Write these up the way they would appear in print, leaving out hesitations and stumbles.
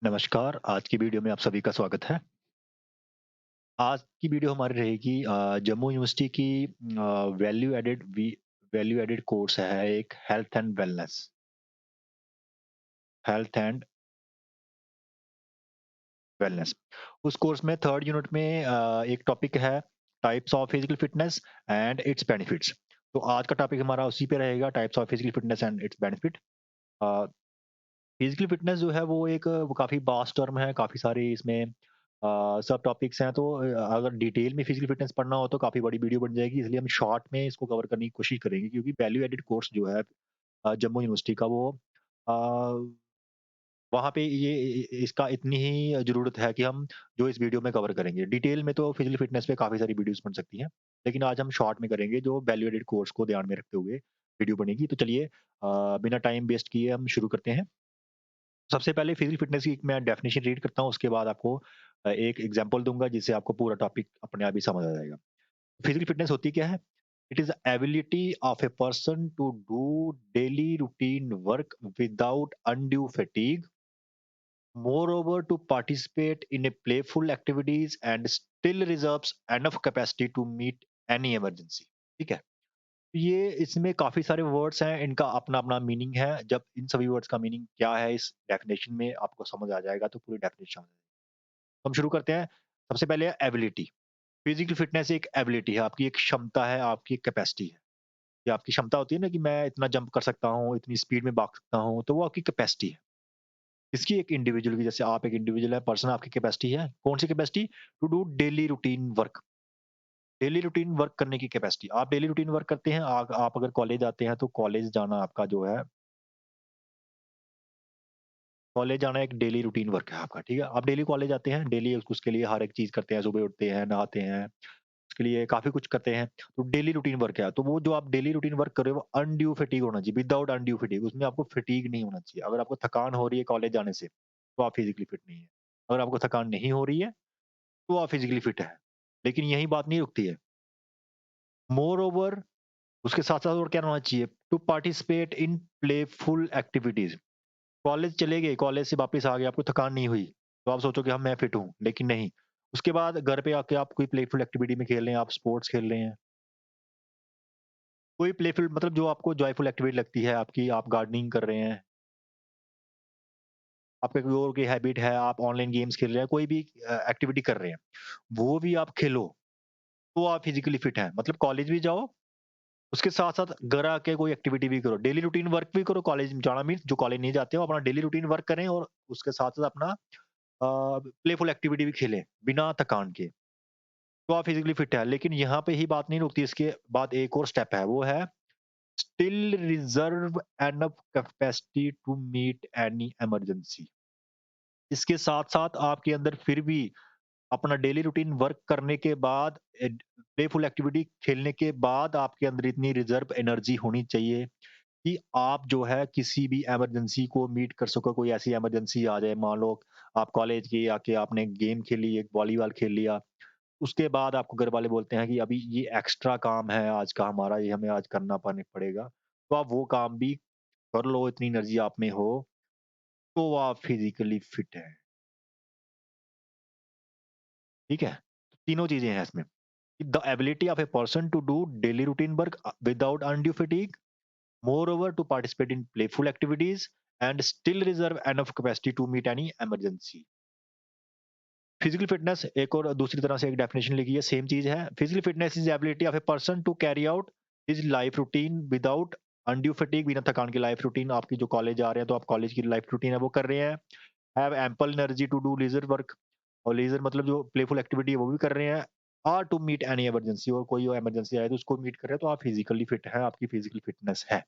नमस्कार, आज की वीडियो में आप सभी का स्वागत है। आज की वीडियो हमारी रहेगी जम्मू यूनिवर्सिटी की value added value added course है एक हेल्थ एंड वेलनेस। उस कोर्स में 3rd यूनिट में एक टॉपिक है types of physical fitness and its benefits. तो आज का टॉपिक हमारा उसी पे रहेगा types of physical fitness and its benefit. Uh, physical fitness जो है वो एक वो काफ़ी वास्ट टर्म है, काफ़ी सारी इसमें सब टॉपिक्स हैं तो अगर डिटेल में फिजिकल फिटनेस पढ़ना हो तो काफ़ी बड़ी वीडियो बन जाएगी, इसलिए हम शॉर्ट में इसको कवर करने की कोशिश करेंगे क्योंकि वैल्यू एडेड कोर्स जो है जम्मू यूनिवर्सिटी का वो अ, वहाँ पे ये इसका इतनी ही ज़रूरत है कि हम जो इस वीडियो में कवर करेंगे। डिटेल में तो फिजिकल फिटनेस पे काफ़ी सारी वीडियोज़ बन सकती हैं, लेकिन आज हम शॉर्ट में करेंगे जो वैल्यू एडेड कोर्स को ध्यान में रखते हुए वीडियो बनेगी। तो चलिए बिना टाइम वेस्ट किए हम शुरू करते हैं। सबसे पहले फिजिकल फिटनेस की एक मैं डेफिनिशन रीड करता हूँ, उसके बाद आपको एक एग्जांपल दूँगा जिससे आपको पूरा टॉपिक अपने आप ही समझ आ जाएगा। फिजिकल फिटनेस होती क्या है? It is the ability of a person to do daily routine work without undue fatigue, moreover to participate in a playful activities and still reserves enough capacity to meet any emergency। ठीक है? ये इसमें काफ़ी सारे words हैं, इनका अपना-अपना meaning है। जब इन सभी वर्ड्स का मीनिंग क्या है इस डेफिनिशन में आपको समझ आ जाएगा तो पूरी डेफिनिशन समझ आ जाएगी। तो हम शुरू करते हैं। सबसे पहले है एबिलिटी। फिजिकल फिटनेस एक एबिलिटी है, आपकी एक क्षमता है, आपकी एक कैपेसिटी है। ये आपकी क्षमता होती है ना कि मैं इतना जंप कर सकता हूँ, इतनी स्पीड में भाग सकता हूँ, तो वो आपकी कैपेसिटी है। इसकी एक इंडिविजुअल की जैसे आप एक इंडिविजुअल है, पर्सन आपकी कैपेसिटी है। कौन-सी capacity? To do daily routine work. Daily routine work करने की कैपेसिटी। आप डेली रूटीन वर्क करते हैं, आप अगर कॉलेज आते हैं तो कॉलेज जाना आपका जो है कॉलेज जाना एक डेली रूटीन वर्क है आपका, ठीक है? आप डेली कॉलेज आते हैं, डेली उसके लिए हर एक चीज़ करते हैं, सुबह उठते हैं, नहाते हैं, उसके लिए काफ़ी कुछ करते हैं, तो डेली रूटीन वर्क है। तो वो जो आप डेली रूटीन वर्क कर रहे हो, वो अनड्यू फैटीग होना चाहिए, विदाउट अनड्यू फैटीग। उसमें आपको फैटीग नहीं होना चाहिए। अगर आपको थकान हो रही है कॉलेज जाने से, तो आप फिज़िकली फिट नहीं है। अगर आपको थकान नहीं हो रही है, तो आप फिज़िकली फिट हैं। लेकिन यहीं बात नहीं रुकती है। मोर ओवर उसके साथ-साथ और क्या होना चाहिए? To participate in playful activities. College चले गए, कॉलेज से वापस आ गए, आपको थकान नहीं हुई, तो आप सोचोगे हाँ, मैं फिट हूँ, लेकिन नहीं। उसके बाद घर पे आके आप कोई प्लेफुल एक्टिविटी में खेल रहे हैं, आप स्पोर्ट्स खेल रहे हैं, कोई प्लेफुल मतलब जो आपको जॉयफुल एक्टिविटी लगती है आपकी, आप गार्डनिंग कर रहे हैं, आपका कोई और कोई हैबिट है, आप ऑनलाइन गेम्स खेल रहे हैं, कोई भी एक्टिविटी कर रहे हैं, वो भी आप खेलो, तो आप फिजिकली फिट हैं। मतलब कॉलेज भी जाओ, उसके साथ-साथ घर आके कोई एक्टिविटी भी करो, डेली रूटीन वर्क भी करो, कॉलेज जाना मीन्स जो कॉलेज नहीं जाते हो अपना डेली रूटीन वर्क करें और उसके साथ-साथ अपना प्लेफुल एक्टिविटी भी खेलें, बिना थकान के। तो आप फिजिकली फिट है, लेकिन यहाँ पे ही बात नहीं रुकती, इसके बाद एक और स्टेप है, वो है still reserve enough capacity to meet any emergency. इसके साथ-साथ आपके अंदर फिर भी अपना डेली रूटीन वर्क करने के बाद प्लेफुल एक्टिविटी खेलने के बाद आपके अंदर इतनी रिजर्व एनर्जी होनी चाहिए कि आप जो है किसी भी इमरजेंसी को मीट कर सको। कोई ऐसी इमरजेंसी आ जाए, मान लो आप कॉलेज गए, आके आपने गेम खेली, एक वॉलीबॉल खेल लिया, उसके बाद आपको घर वाले बोलते हैं कि अभी ये एक्स्ट्रा काम है आज का हमारा, ये हमें आज करना पाने पड़ेगा, तो आप वो काम भी कर लो, इतनी एनर्जी आप में हो, तो आप फिजिकली फिट हैं। ठीक है? तो तीनों चीजें हैं इसमें। The ability of a person to do daily routine work without undue fatigue, moreover to participate in playful activities and still reserve enough capacity to meet any emergency। Physical fitness एक और दूसरी तरह से एक डेफिनेशन लिखी है, same चीज है। Physical fitness is ability of a person to carry out his life routine without undue fatigue, बिना थकान की लाइफ रूटीन। आपकी जो कॉलेज आ रहे हैं तो आप कॉलेज की लाइफ रूटीन है वो कर रहे हैं, have ample energy to do leisure work, और लीजर मतलब जो प्लेफुल एक्टिविटी है वो भी कर रहे हैं, और टू मीट एनी इमरजेंसी, और कोई इमरजेंसी आए तो उसको मीट कर रहे हैं, तो आप फिजिकली फिट है, आपकी फिजिकल फिटनेस है।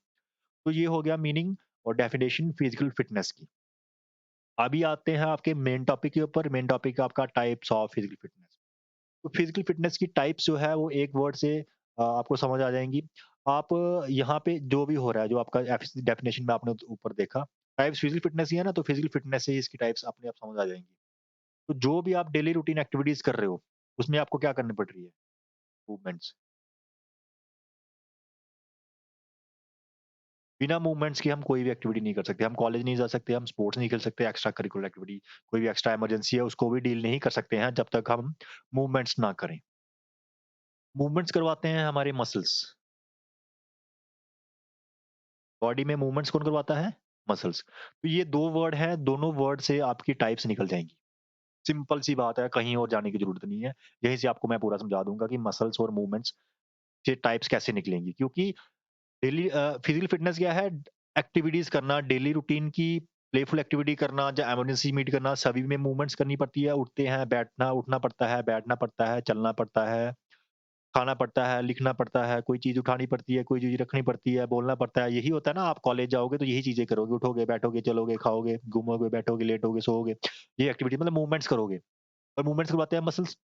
तो ये हो गया मीनिंग और डेफिनेशन फिजिकल फिटनेस की। अभी आते हैं आपके मेन टॉपिक के ऊपर। मेन टॉपिक है आपका टाइप्स ऑफ फिजिकल फिटनेस। तो फिजिकल फिटनेस की टाइप्स जो है वो एक वर्ड से आपको समझ आ जाएंगी। आप यहाँ पे जो भी हो रहा है, जो आपका डेफिनेशन में आपने ऊपर देखा, टाइप्स फिजिकल फिटनेस ही है ना, तो फिजिकल फिटनेस से ही इसकी टाइप्स अपने आप समझ आ जाएंगी। तो जो भी आप डेली रूटीन एक्टिविटीज कर रहे हो, उसमें आपको क्या करनी पड़ रही है? मूवमेंट्स। बिना मूवमेंट्स के हम कोई भी एक्टिविटी नहीं कर सकते। हम कॉलेज नहीं जा सकते, हम स्पोर्ट्स नहीं खेल सकते, एक्स्ट्रा करिकुलर एक्टिविटी, कोई भी एक्स्ट्रा इमरजेंसी है उसको भी डील नहीं कर सकते हैं जब तक हम मूवमेंट्स ना करें। मूवमेंट्स करवाते हैं हमारे मसल्स। बॉडी में मूवमेंट्स कौन करवाता है? मसल्स। तो ये 2 वर्ड हैं, दोनों वर्ड से आपकी टाइप्स निकल जाएँगी। सिंपल सी बात है, कहीं और जाने की ज़रूरत नहीं है। यहीं से आपको मैं पूरा समझा दूँगा कि मसल्स और मूवमेंट्स के टाइप्स कैसे निकलेंगी। क्योंकि फिजिकल फिटनेस क्या है? एक्टिविटीज़ करना, डेली रूटीन की प्लेफुल एक्टिविटी करना, या इमरजेंसी मीट करना, सभी में मूवमेंट्स करनी पड़ती है। उठते हैं, बैठना उठना पड़ता है, बैठना पड़ता है, चलना पड़ता है, खाना पड़ता है, लिखना पड़ता है, कोई चीज़ उठानी पड़ती है, कोई चीज़ रखनी पड़ती है, बोलना पड़ता है। यही होता है ना, आप कॉलेज जाओगे तो यही चीज़ें करोगे, उठोगे, बैठोगे, चलोगे, खाओगे, घूमोगे, बैठोगे, लेटोगे, सोओगे। ये एक्टिविटी मतलब मूवमेंट्स करोगे और मूवमेंट्स करवाते हैं मसल्स।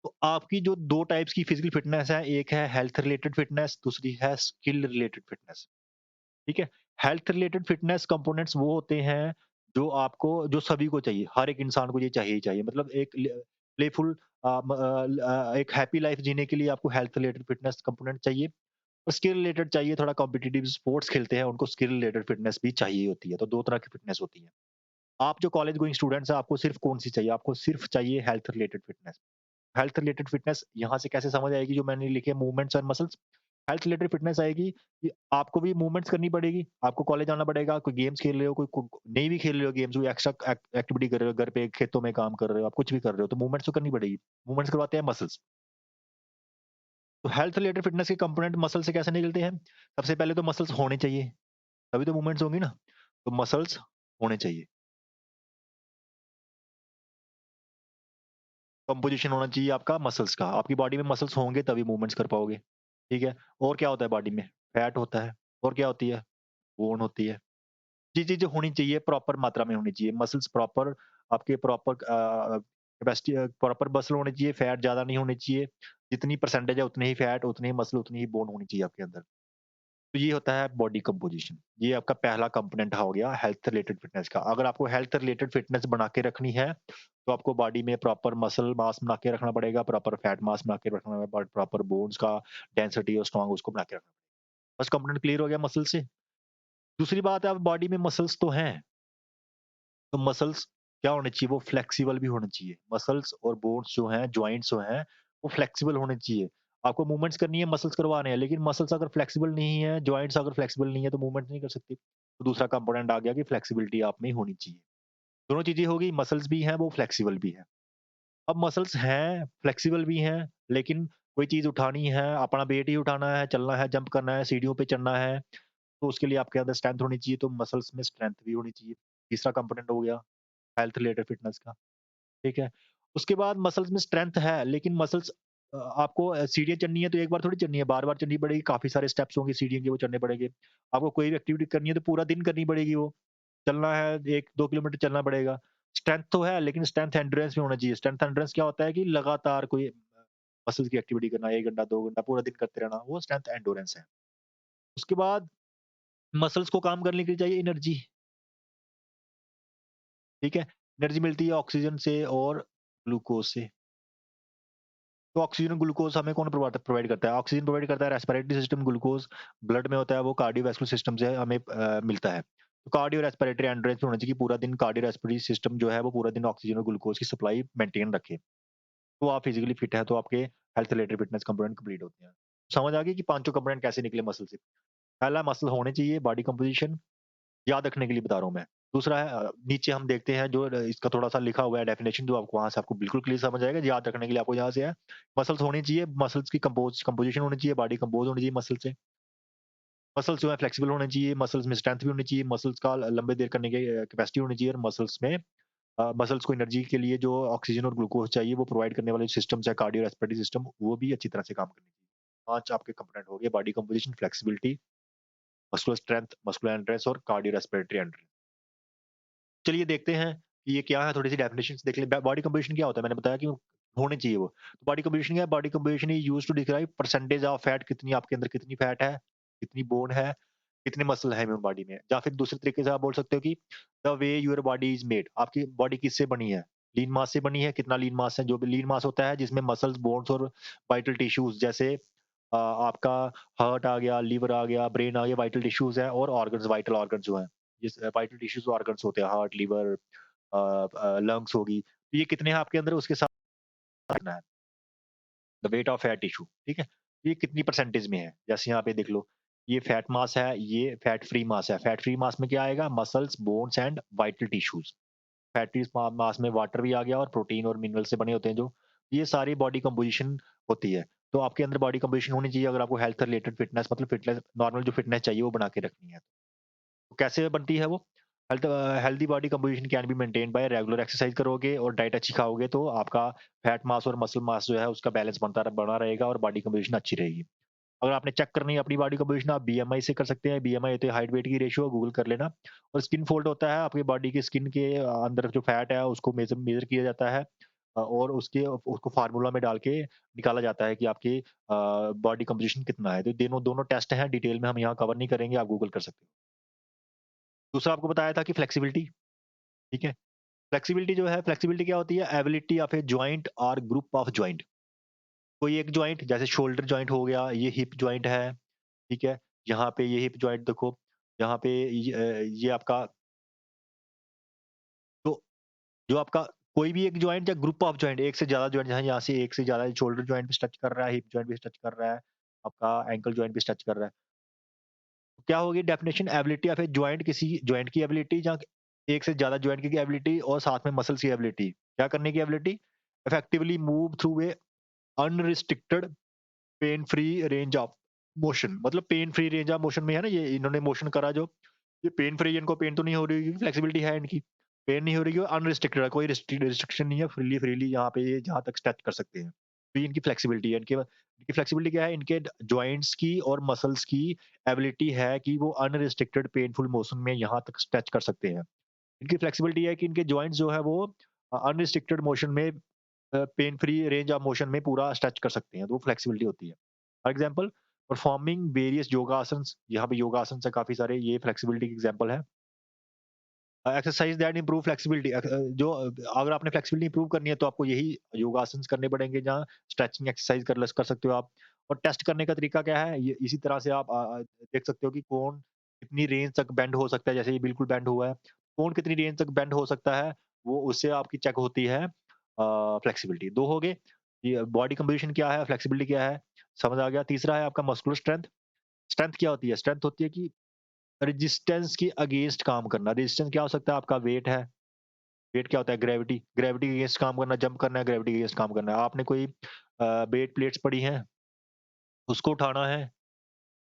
तो आपकी जो 2 टाइप्स की फिजिकल फिटनेस है, एक है हेल्थ रिलेटेड फिटनेस, दूसरी है स्किल रिलेटेड फिटनेस। ठीक है? हेल्थ रिलेटेड फिटनेस कंपोनेंट्स वो होते हैं जो सभी को चाहिए, हर एक इंसान को ये चाहिए ही चाहिए। मतलब एक प्लेफुल एक हैप्पी लाइफ जीने के लिए आपको हेल्थ रिलेटेड फिटनेस कंपोनेंट चाहिए और स्किल रिलेटेड चाहिए। थोड़ा कॉम्पिटिटिव स्पोर्ट्स खेलते हैं, उनको स्किल रिलेटेड फिटनेस भी चाहिए होती है। तो 2 तरह की फिटनेस होती है। आप जो कॉलेज गोइंग स्टूडेंट्स हैं, आपको सिर्फ कौन-सी चाहिए? आपको सिर्फ चाहिए health related fitness. Health related fitness यहाँ से कैसे समझ आएगी जो मैंने लिखे movements and muscles. Health related fitness आएगी कि आपको भी मूवमेंट्स करनी पड़ेगी, आपको कॉलेज जाना पड़ेगा, कोई गेम्स खेल रहे हो, कोई नहीं भी खेल रहे हो गेम्स, कोई एक्स्ट्रा एक्टिविटी कर रहे हो, घर पे खेतों में काम कर रहे हो, आप कुछ भी कर रहे हो, तो मूवमेंट्स तो करनी पड़ेगी। मूवमेंट्स करवाते हैं मसल्स। तो हेल्थ रिलेटेड फिटनेस के कंपोनेंट मसल से कैसे निकलते हैं? सबसे पहले तो मसल्स होने चाहिए, तभी तो मूवमेंट्स होंगी ना। तो मसल्स होने चाहिए, कंपोजिशन होना चाहिए आपका मसल्स का। आपकी बॉडी में मसल्स होंगे तभी मूवमेंट्स कर पाओगे, ठीक है? और क्या होता है बॉडी में? फैट होता है, और क्या होती है? बोन होती है। ये चीज़ें होनी चाहिए, प्रॉपर मात्रा में होनी चाहिए। मसल्स प्रॉपर आपके प्रॉपर कैपेसिटी प्रॉपर मसल होने चाहिए, फैट ज़्यादा नहीं होनी चाहिए। जितनी परसेंटेज है उतने ही फैट, उतने ही मसल, उतनी ही बोन होनी चाहिए आपके अंदर। तो ये होता है बॉडी कंपोजिशन। ये आपका पहला कंपोनेंट हो गया हेल्थ रिलेटेड फिटनेस का। अगर आपको हेल्थ रिलेटेड फिटनेस बना के रखनी है, तो आपको बॉडी में प्रॉपर मसल मास बना के रखना पड़ेगा, प्रॉपर फैट मास बना के रखना पड़ेगा, प्रॉपर बोन्स का डेंसिटी और स्ट्रॉन्ग उसको बना के रखना। फर्स्ट कंपोनेंट क्लियर हो गया मसल से। दूसरी बात है अब बॉडी में मसल्स तो हैं, तो मसल्स क्या होने चाहिए? वो फ्लेक्सिबल भी होने चाहिए। मसल्स और बोन्स जो हैं, जॉइंट्स जो हैं, वो फ्लेक्सिबल होने चाहिए। आपको मूवमेंट्स करनी है, मसल्स करवाने हैं, लेकिन मसल्स अगर फ्लेक्सिबल नहीं है, जॉइंट्स अगर फ्लेक्सिबल नहीं है, तो मूवमेंट नहीं कर सकती। तो दूसरा कंपोनेंट आ गया कि फ्लेक्सिबिलिटी आप में होनी चाहिए। दोनों चीज़ें हो गई, मसल्स भी हैं, वो फ्लेक्सिबल भी हैं। अब मसल्स हैं, फ्लेक्सिबल भी हैं, लेकिन कोई चीज़ उठानी है, अपना वेट ही उठाना है, चलना है, जंप करना है, सीढ़ियों पे चढ़ना है, तो उसके लिए आपके अंदर स्ट्रेंथ होनी चाहिए, तो मसल्स में स्ट्रेंथ भी होनी चाहिए। तीसरा कंपोनेंट हो गया हेल्थ रिलेटेड फिटनेस का। ठीक है? उसके बाद मसल्स में स्ट्रेंथ है, लेकिन मसल्स आपको सीढ़ियाँ चढ़नी है तो एक बार थोड़ी चढ़नी है, बार-बार चढ़नी पड़ेगी, काफ़ी सारे स्टेप्स होंगे सीढ़ियों के वो चढ़ने पड़ेंगे। आपको कोई भी एक्टिविटी करनी है तो पूरा दिन करनी पड़ेगी वो। चलना है 1-2 किलोमीटर चलना पड़ेगा। स्ट्रेंथ तो है लेकिन स्ट्रेंथ एंड्योरेंस भी होना चाहिए। स्ट्रेंथ एंड्योरेंस क्या होता है कि लगातार कोई मसल्स की एक्टिविटी करना 1 घंटा, 2 घंटा पूरा दिन करते रहना, वो स्ट्रेंथ एंड्योरेंस है। उसके बाद मसल्स को काम करने के लिए चाहिए एनर्जी, ठीक है? एनर्जी मिलती है ऑक्सीजन से और ग्लूकोज से। तो ऑक्सीजन ग्लूकोज हमें कौन प्रोवाइड करता है? ऑक्सीजन प्रोवाइड करता है रेस्पिरेटरी सिस्टम, ग्लूकोज ब्लड में होता है, वो कार्डियोवैस्कुलर सिस्टम से हमें मिलता है। तो कार्डियो रेस्पिरेटरी एंड्योरेंस होना चाहिए कि पूरा दिन कार्डियो रेस्पिरेटरी सिस्टम जो है वो पूरा दिन ऑक्सीजन और ग्लूकोज की सप्लाई मेंटेन रखे। तो आप फिजिकली फिट है तो आपके health related fitness component complete होते हैं। समझ आ गई कि पांचों कंपोनेंट कैसे निकले मसल से। पहला मसल होने चाहिए, बॉडी कंपोजिशन याद रखने के लिए बता रहा हूँ मैं। दूसरा है नीचे हम देखते हैं जो इसका थोड़ा-सा लिखा हुआ है डेफिनिशन जो आपको वहाँ से आपको बिल्कुल क्लियर समझ आएगा। याद रखने के लिए आपको यहाँ से है, मसल्स होनी चाहिए, मसल्स की कंपोजिशन होनी चाहिए, बॉडी कंपोज़ होनी चाहिए मसल से। मसल्स जो है फ्लेक्सिबल होने चाहिए, मसल्स में स्ट्रेंथ भी होनी चाहिए, मसल्स का लंबे देर करने की कैपेसिटी होनी चाहिए और मसल्स में मसल्स को एनर्जी के लिए जो ऑक्सीजन और ग्लूकोज चाहिए वो प्रोवाइड करने वाले सिस्टम्स है कार्डियो रेस्पिरेटरी सिस्टम वो भी अच्छी तरह से काम करनी चाहिए। 5 आपके कंपोनेंट हो गए body composition, flexibility, muscular strength, muscular endurance और कार्डियो रेस्पिरेटरी एंड्योरेंस। चलिए देखते हैं कि ये क्या है, थोड़ी-सी डेफिनिशंस देख लें। बॉडी कंपोजिशन क्या होता है? मैंने बताया कि होने चाहिए वो। तो बॉडी कंपोजिशन क्या है? Body composition is used to describe percentage of fat कितनी आपके अंदर कितनी फैट है, कितनी बोन है, कितने मसल है ह्यूमन बॉडी में। या फिर दूसरे तरीके से आप बोल सकते हो कि the way your body is made आपकी बॉडी किससे बनी है? लीन मास से बनी है, कितना लीन मास है? जो भी लीन मास होता है जिसमें मसल्स, बोन्स और वाइटल टिश्यूज़ जैसे आपका हार्ट आ गया, लिवर आ गया, ब्रेन आ गया, वाइटल टिश्यूज़ हैं और ऑर्गन्स, वाइटल ऑर्गन्स जो हैं। जिस वाइटल टिश्यूज़ ऑर्गन्स होते हैं, हार्ट, लिवर, लंग्स होगी। तो ये कितने हैं आपके अंदर, उसके साथ रखना है। The weight of fat tissue, ठीक है? ये कितनी परसेंटेज में है? जैसे यहाँ पे देख लो, ये फैट मास है, ये फैट फ्री मास है। फैट फ्री मास में क्या आएगा? Muscles, bones and vital tissues. Fatty mass में वाटर भी आ गया और प्रोटीन और मिनरल से बने होते हैं जो, ये सारी बॉडी कंपोजिशन होती है। तो आपके अंदर बॉडी कंपोजिशन होनी चाहिए अगर आपको हेल्थ रिलेटेड फिटनेस, मतलब फिटनेस, नॉर्मल जो फिटनेस चाहिए वो बना के रखनी है। तो कैसे बनती है वो? Healthy body composition can be maintained by regular exercise करोगे और डाइट अच्छी खाओगे तो आपका फैट मास और मसल मास जो है उसका बैलेंस बना रहेगा और बॉडी कंपोजिशन अच्छी रहेगी। अगर आपने चेक करनी है अपनी बॉडी कंपोजिशन, आप बीएमआई से कर सकते हैं। बीएमआई होती है हाइट वेट की रेशियो, गूगल कर लेना। और स्किन फोल्ड होता है, आपकी बॉडी की स्किन के अंदर जो फैट है उसको मेजर मेजर किया जाता है, और उसको फार्मूला में डाल के निकाला जाता है कि आपकी बॉडी कंपोजिशन कितना है। तो दोनों दोनों टेस्ट हैं, डिटेल में हम यहाँ कवर नहीं करेंगे, आप गूगल कर सकते हो। दूसरा आपको बताया था कि फ्लेक्सिबिलिटी, ठीक है? फ्लेक्सिबिलिटी जो है, फ्लेक्सिबिलिटी क्या होती है? एबिलिटी ऑफ ए जॉइंट और ग्रुप ऑफ जॉइंट। कोई एक जॉइंट, जैसे शोल्डर जॉइंट हो गया, ये हिप जॉइंट है, ठीक है? यहाँ पे ये हिप जॉइंट देखो, यहाँ पे ये आपका, तो जो आपका कोई भी एक जॉइंट या ग्रुप ऑफ जॉइंट, एक से ज़्यादा जॉइंट, जहाँ यहाँ से एक से ज़्यादा शोल्डर जॉइंट भी टच कर रहा है, हिप जॉइंट भी टच कर रहा है, आपका एंकल जॉइंट भी टच कर रहा है। तो क्या होगी definition? Ability of a joint, किसी जॉइंट की एबिलिटी, जहाँ एक से ज़्यादा जॉइंट की एबिलिटी और साथ में मसल्स की एबिलिटी। क्या करने की ability? Effectively move through a unrestricted pain free range of motion. मतलब pain free range of motion में है ना, ये इन्होंने मोशन करा जो, ये पेन फ्री, इनको पेन तो नहीं हो रही, फ्लेक्सिबिलिटी है इनकी, पेन नहीं हो रही है, अनरिस्ट्रिक्टेड है, कोई रिस्ट्रिक्शन नहीं है, फ्रीली फ्रीली यहाँ पे ये जहाँ तक स्ट्रेच कर सकते हैं। तो ये इनकी फ्लेक्सिबिलिटी है। इनकी फ्लेक्सिबिलिटी क्या है? इनके जॉइंट्स की और मसल्स की एबिलिटी है कि वो अनरिस्ट्रिक्टेड पेनफुल मोशन में यहाँ तक स्ट्रेच कर सकते हैं। इनकी फ्लेक्सिबिलिटी है कि इनके जॉइंट्स जो है वो अनरिस्ट्रिक्टेड मोशन में, pen free range of motion में पूरा स्ट्रेच कर सकते हैं, तो वो फ्लेक्सिबिलिटी होती है। For example, performing various yogasanas, यहाँ पे योगासन्स है काफ़ी सारे, ये फ्लेक्सिबिलिटी की एग्जांपल है। एक्सरसाइज दैट इंप्रूव फ्लेक्सिबिलिटी, अगर आपने फ्लेक्सिबिलिटी इंप्रूव करनी है तो आपको यही योगासन्स करने पड़ेंगे, जहाँ स्ट्रेचिंग एक्सरसाइज कर सकते हो आप। और टेस्ट करने का तरीका क्या है? ये इसी तरह से आप देख सकते हो कि कौन कितनी रेंज तक बेंड हो सकता है, जैसे ये बिल्कुल बेंड हुआ है। कौन कितनी रेंज तक बेंड हो सकता है, वो उससे आपकी चेक होती है फ्लेक्सिबिलिटी। 2 हो गए, ये बॉडी कंपोजिशन क्या है, फ्लेक्सिबिलिटी क्या है, समझ आ गया। तीसरा है आपका मस्कुलर स्ट्रेंथ। स्ट्रेंथ क्या होती है? स्ट्रेंथ होती है कि रेजिस्टेंस के अगेंस्ट काम करना। रेजिस्टेंस क्या हो सकता है? आपका वेट है। वेट क्या होता है? ग्रेविटी। ग्रेविटी के अगेंस्ट काम करना, जंप करना है, ग्रेविटी के अगेंस्ट काम करना है। आपने कोई वेट प्लेट्स पड़ी हैं, उसको उठाना है,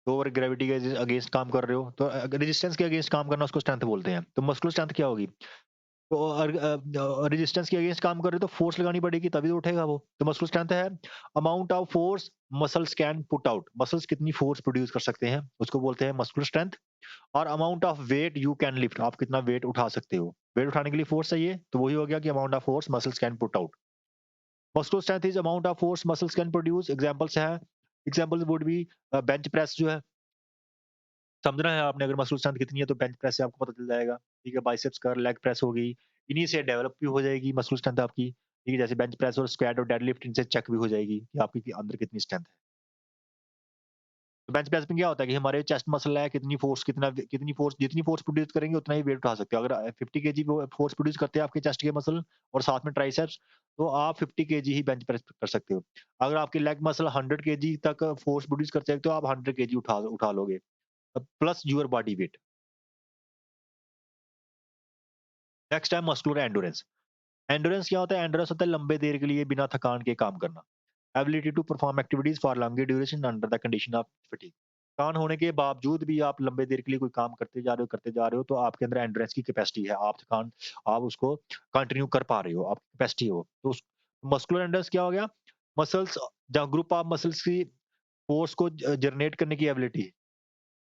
तो और ग्रेविटी के अगेंस्ट काम कर रहे हो, तो रेजिस्टेंस के अगेंस्ट काम करना उसको स्ट्रेंथ बोलते हैं। तो मस्कुलर स्ट्रेंथ क्या होगी? तो रेजिस्टेंस के अगेंस्ट काम कर रहे हो तो फोर्स लगानी पड़ेगी, तभी तो उठेगा वो। तो मस्कुलर स्ट्रेंथ है amount of force muscles can put out. Muscles कितनी फोर्स प्रोड्यूस कर सकते हैं, उसको बोलते हैं मस्कुलर स्ट्रेंथ। और amount of weight you can lift, आप कितना वेट उठा सकते हो। वेट उठाने के लिए फोर्स चाहिए, तो वही हो गया कि amount of force muscles can put out. Muscular strength is amount of force muscles can produce. Examples है, examples would be bench press जो है, समझना है आपने, अगर मसल स्ट्रेंथ कितनी है तो बेंच प्रेस से आपको पता चल जाएगा। ठीक है, बाइसेप्स कर, लेग प्रेस होगी, इन्हीं से डेवलप भी हो जाएगी मसल स्ट्रेंथ आपकी। ठीक है, जैसे बेंच प्रेस और स्क्वाट और डेडलिफ्ट, इनसे चेक भी हो जाएगी कि आपकी अंदर कितनी स्ट्रेंथ है। तो बेंच प्रेस में क्या होता है कि हमारे चेस्ट मसल है, कितनी फोर्स, जितनी फोर्स प्रोड्यूस करेंगे उतना ही वेट उठा सकते हो। अगर 50 केजी फोर्स प्रोड्यूस करते हैं आपके चेस्ट के मसल और साथ में ट्राइसेप्स, तो आप 50 केजी ही बेंच प्रेस कर सकते हो। अगर आपके लेग मसल 100 केजी तक फोर्स प्रोड्यूस करते हैं तो आप 100 केजी उठा उठा लोगे, plus your body weight. Next है मस्कुलर एंडोरेंस। एंडोरेंस क्या होता है? एंडोरेंस होता है लंबे देर के लिए बिना थकान के काम करना। Ability to perform activities for longer duration under the condition of fatigue. थकान होने के बावजूद भी आप लंबे देर के लिए कोई काम करते जा रहे हो, तो आपके अंदर एंडोरेंस की कैपेसिटी है। आप उसको कंटिन्यू कर पा रहे हो, आपकी कैपेसिटी हो। तो मस्कुलर एंडोरेंस क्या हो गया? मसल्स, जहाँ ग्रुप ऑफ मसल्स की फोर्स को जनरेट करने की एबिलिटी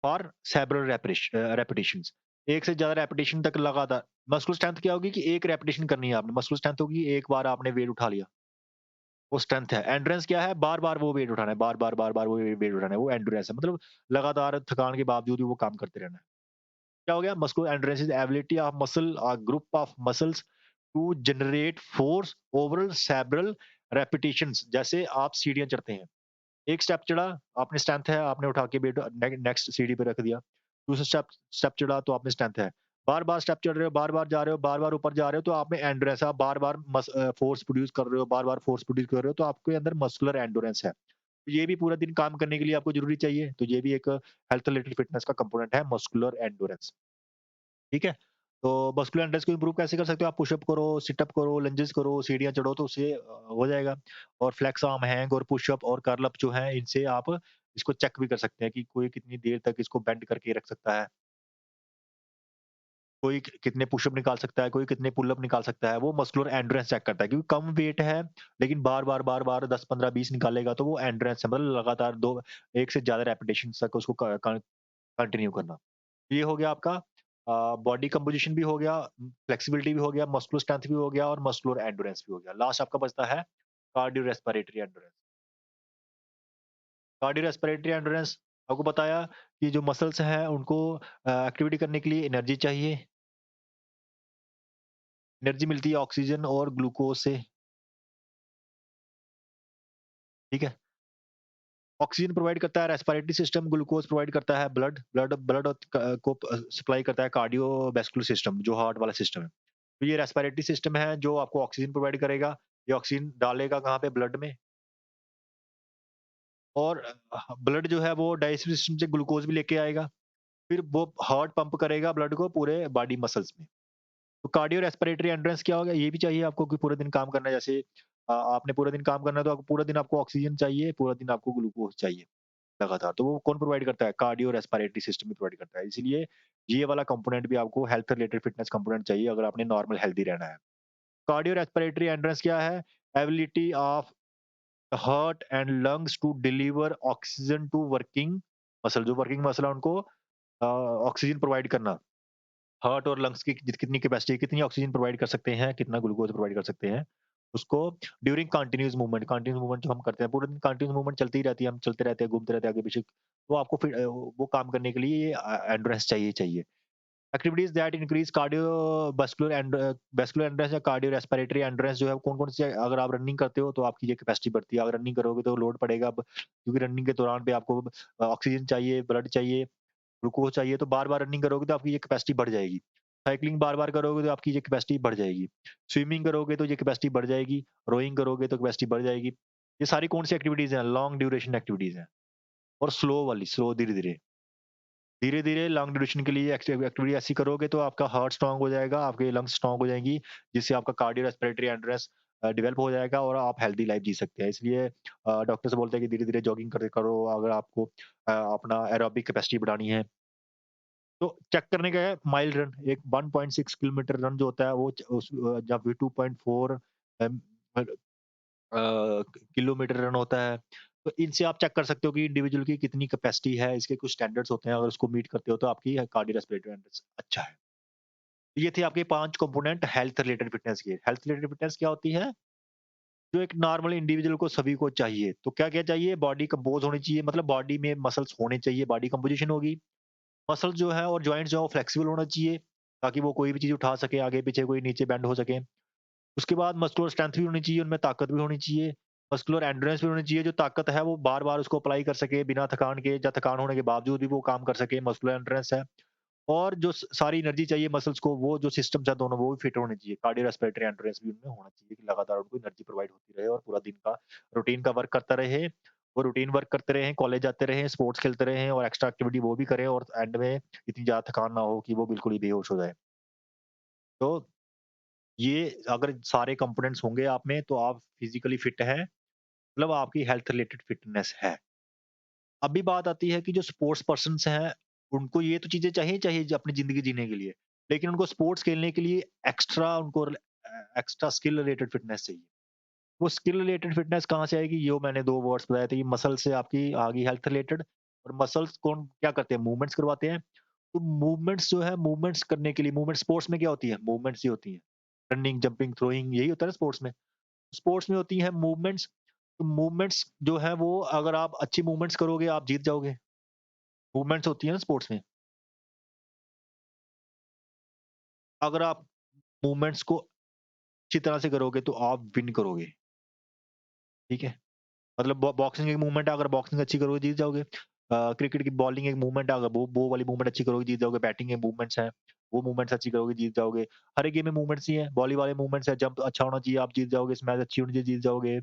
फॉर सेवरल रेपिटेशंस। एक से ज्यादा रेपिटेशन तक लगातार। मस्कुलर स्ट्रेंथ क्या होगी कि एक रेपिटेशन करनी है आपने। मस्कुलर स्ट्रेंथ होगी एक बार आपने वेट उठा लिया, वो स्ट्रेंथ है। एंड्योरेंस क्या है? बार बार वो वेट उठाना है, बार बार वो वेट उठाना है, वो एंड्योरेंस है। मतलब लगातार थकान के बावजूद भी वो काम करते रहना है। क्या हो गया? Muscular endurance is ability of muscle, group of muscles to generate force over several repetitions. जैसे आप सीढ़ियां चढ़ते हैं, एक स्टेप चढ़ा, आपने स्ट्रेंथ है, आपने उठा के बेट नेक्स्ट सीढ़ी पे रख दिया। दूसरा स्टेप स्टेप चढ़ा तो आप में स्ट्रेंथ है। बार-बार स्टेप चढ़ रहे हो, बार-बार जा रहे हो, बार-बार ऊपर जा रहे हो तो आप में एंड्योरेंस है, आप बार-बार फोर्स प्रोड्यूस कर रहे हो, बार-बार फोर्स प्रोड्यूस कर रहे हो तो आपके अंदर मस्कुलर एंड्योरेंस है। तो ये भी पूरा दिन काम करने के लिए आपको ज़रूरी चाहिए, तो ये भी एक हेल्थ रिलेटेड फिटनेस का कंपोनेंट है, मस्कुलर एंड्योरेंस। ठीक है? तो मस्कुलर एंड्योरेंस को इम्प्रूव कैसे कर सकते हो? आप पुशअप करो, सिटअप करो, लंजेस करो, सीढ़ियाँ चढ़ो तो उससे हो जाएगा। और फ्लेक्स आर्म, हैंग और पुशअप और कर्ल अप जो है इनसे आप इसको चेक भी कर सकते हैं कि कोई कितनी देर तक इसको बेंड करके रख सकता है। कोई कितने पुशअप निकाल सकता है, कोई कितने पुल अप निकाल सकता है, वो मस्कुलर एंड्योरेंस चेक करता है क्योंकि कम वेट है, लेकिन बार-बार, बार-बार 10, 15, 20 निकालेगा तो वो एंड्योरेंस है मतलब लगातार 2 1 से ज़्यादा रेपिटेशंस तक उसको क क कंटिन्यू करना। ये हो गया आपका बॉडी कंपोजिशन भी हो गया, फ्लेक्सिबिलिटी भी हो गया, मस्कुलर स्ट्रेंथ भी हो गया और मस्कुलर एंड्योरेंस भी हो गया। लास्ट आपका बचता है cardio respiratory endurance. Cardio respiratory endurance आपको बताया कि जो मसल्स हैं उनको एक्टिविटी करने के लिए एनर्जी चाहिए। एनर्जी मिलती है ऑक्सीजन और ग्लूकोज से, ठीक है? ऑक्सीजन प्रोवाइड करता है रेस्पिरेटरी सिस्टम, ग्लूकोज प्रोवाइड करता है ब्लड, ब्लड को सप्लाई करता है कार्डियोवैस्कुलर सिस्टम जो हार्ट वाला सिस्टम है। तो ये रेस्पिरेटरी सिस्टम है जो आपको ऑक्सीजन प्रोवाइड करेगा। ये ऑक्सीजन डालेगा कहाँ पे? ब्लड में। और ब्लड जो है वो डाइजेस्टिव सिस्टम से ग्लूकोज भी लेके आएगा। फिर वो हार्ट पंप करेगा ब्लड को पूरे बॉडी मसल्स में। तो कार्डियो रेस्पिरेटरी एंड्योरेंस क्या हो गया? ये भी चाहिए आपको कि पूरे दिन काम करना है जैसे आपने पूरे दिन काम करना है तो आपको पूरा दिन आपको ऑक्सीजन चाहिए, पूरा दिन आपको ग्लूकोज चाहिए लगातार। तो वो कौन प्रोवाइड करता है? कार्डियो रेस्पिरेटरी सिस्टम ही प्रोवाइड करता है। इसीलिए ये वाला कंपोनेंट भी आपको हेल्थ रिलेटेड फिटनेस कंपोनेंट चाहिए अगर आपने नॉर्मल हेल्दी रहना है। कार्डियो रेस्पिरेटरी एंड्योरेंस क्या है? Ability of heart and lungs to deliver oxygen to working muscle, जो वर्किंग मसल है उनको ऑक्सीजन प्रोवाइड करना। हार्ट और लंग्स की कितनी कैपेसिटी, कितनी ऑक्सीजन प्रोवाइड कर सकते हैं, कितना ग्लूकोज प्रोवाइड कर सकते हैं, उसको ड्यूरिंग कंटीन्यूअस मूवमेंट जो हम करते हैं, पूरे दिन कंटीन्यूअस मूवमेंट चलती ही रहती है, हम चलते रहते हैं, घूमते रहते हैं आगे-पीछे। तो आपको फिर वो काम करने के लिए ये एंड्योरेंस चाहिए ही चाहिए। Activities that increase cardiovascular endurance या कार्डियो रेस्पिरेटरी एंड्योरेंस जो है कौन-कौन से, अगर आप रनिंग करते हो तो आपकी ये कैपेसिटी बढ़ती है। अगर रनिंग करोगे तो लोड पड़ेगा अब क्योंकि रनिंग के दौरान पे आपको ऑक्सीजन चाहिए, ब्लड चाहिए, ग्लूकोज चाहिए, तो बार-बार रनिंग करोगे तो आपकी ये कैपेसिटी बढ़ जाएगी। साइक्लिंग बार-बार करोगे तो आपकी ये कैपेसिटी बढ़ जाएगी। स्विमिंग करोगे तो ये कैपेसिटी बढ़ जाएगी, रोइंग करोगे तो कैपेसिटी बढ़ जाएगी। ये सारी कौन-सी एक्टिविटीज़ हैं? लॉन्ग ड्यूरेशन एक्टिविटीज़ हैं और स्लो वाली, स्लो धीरे-धीरे। धीरे-धीरे लॉन्ग ड्यूरेशन के लिए एक्टिविटी ऐसी करोगे तो आपका हार्ट स्ट्रॉन्ग हो जाएगा, आपके लंग्स स्ट्रॉन्ग हो जाएँगी, जिससे आपका कार्डियो रेस्पिरेटरी एंड्योरेंस डेवलप हो जाएगा और आप हेल्दी लाइफ जी सकते हैं। इसलिए डॉक्टर्स बोलते हैं कि धीरे-धीरे जॉगिंग करके करो अगर आपको अपना एरोबिक कैपेसिटी बढ़ानी है। तो चेक करने का है माइल रन, एक 1.6 किलोमीटर रन जो होता है वो या फिर 2.4 किलोमीटर रन होता है। तो इनसे आप चेक कर सकते हो कि इंडिविजुअल की कितनी कैपेसिटी है, इसके कुछ स्टैंडर्ड्स होते हैं, अगर उसको मीट करते हो तो आपकी कार्डियोरेस्पिरेटरी एंड्योरेंस अच्छा है। ये थे आपके 5 कंपोनेंट हेल्थ रिलेटेड फिटनेस के। हेल्थ रिलेटेड फिटनेस क्या होती है? जो एक नॉर्मल इंडिविजुअल को सभी को चाहिए। तो क्या-क्या चाहिए? बॉडी कंपोज़ होनी चाहिए, मतलब बॉडी में मसल्स होने चाहिए, बॉडी कंपोजिशन होगी। मसल्स जो है और जॉइंट्स जो है वो फ्लेक्सिबल होना चाहिए, ताकि वो कोई भी चीज़ उठा सके, आगे-पीछे कोई नीचे बेंड हो सके। उसके बाद मस्कुलर स्ट्रेंथ भी होनी चाहिए, उनमें ताकत भी होनी चाहिए। मस्कुलर एंड्योरेंस भी होनी चाहिए, जो ताकत है वो बार-बार उसको अप्लाई कर सके बिना थकान के, या थकान होने के बावजूद भी वो काम कर सके, मस्कुलर एंड्योरेंस है। और जो सारी एनर्जी चाहिए मसल्स को, वो जो सिस्टम्स है दोनों वो भी फिट होने चाहिए। कार्डियो रेस्पिरेटरी एंड्योरेंस भी उनमें होना चाहिए कि लगातार उनको एनर्जी प्रोवाइड होती रहे और पूरा दिन का रूटीन का वर्क करता रहे। वो रूटीन वर्क करते रहें, कॉलेज जाते रहें, स्पोर्ट्स खेलते रहें और एक्स्ट्रा एक्टिविटी वो भी करें और एंड में इतनी ज़्यादा थकान ना हो कि वो बिल्कुल ही बेहोश हो जाएँ। तो ये अगर सारे कंपोनेंट्स होंगे आप में तो आप फिज़िकली फिट हैं, मतलब आपकी हेल्थ रिलेटेड फिटनेस है। अभी बात आती है कि जो स्पोर्ट्स पर्सन्स हैं, उनको ये तो चीज़ें चाहिए ही चाहिए अपनी ज़िंदगी जीने के लिए। लेकिन उनको स्पोर्ट्स खेलने के लिए एक्स्ट्रा स्किल रिलेटेड फिटनेस चाहिए। वो स्किल रिलेटेड फिटनेस कहाँ से आएगी? यो मैंने 2 वर्ड्स बताए थे कि मसल से आपकी आ गई हेल्थ रिलेटेड। और मसल्स कौन क्या करते हैं? मूवमेंट्स करवाते हैं। तो मूवमेंट्स जो है, मूवमेंट्स करने के लिए, मूवमेंट स्पोर्ट्स में क्या होती है? मूवमेंट्स ही होती हैं। रनिंग, जंपिंग, थ्रोइंग यही होता है ना स्पोर्ट्स में। स्पोर्ट्स में होती हैं मूवमेंट्स। तो मूवमेंट्स जो है वो अगर आप अच्छी मूवमेंट्स करोगे, आप जीत जाओगे। मूवमेंट्स होती है ना स्पोर्ट्स में। अगर आप मूवमेंट्स को अच्छी तरह से करोगे तो आप विन करोगे, ठीक है? मतलब बॉक्सिंग एक मूवमेंट है, अगर बॉक्सिंग अच्छी करोगे जीत जाओगे। क्रिकेट की बॉलिंग एक मूवमेंट है, अगर वो वाली मूवमेंट अच्छी करोगे जीत जाओगे। बैटिंग के मूवमेंट्स हैं, वो मूवमेंट्स अच्छी करोगे जीत जाओगे। हर एक गेम में मूवमेंट्स ही हैं, बॉली वाले मूवमेंट्स है, जंप अच्छा होना चाहिए आप जीत जाओगे, स्मैश अच्छी होनी चाहिए जीत जाओगे।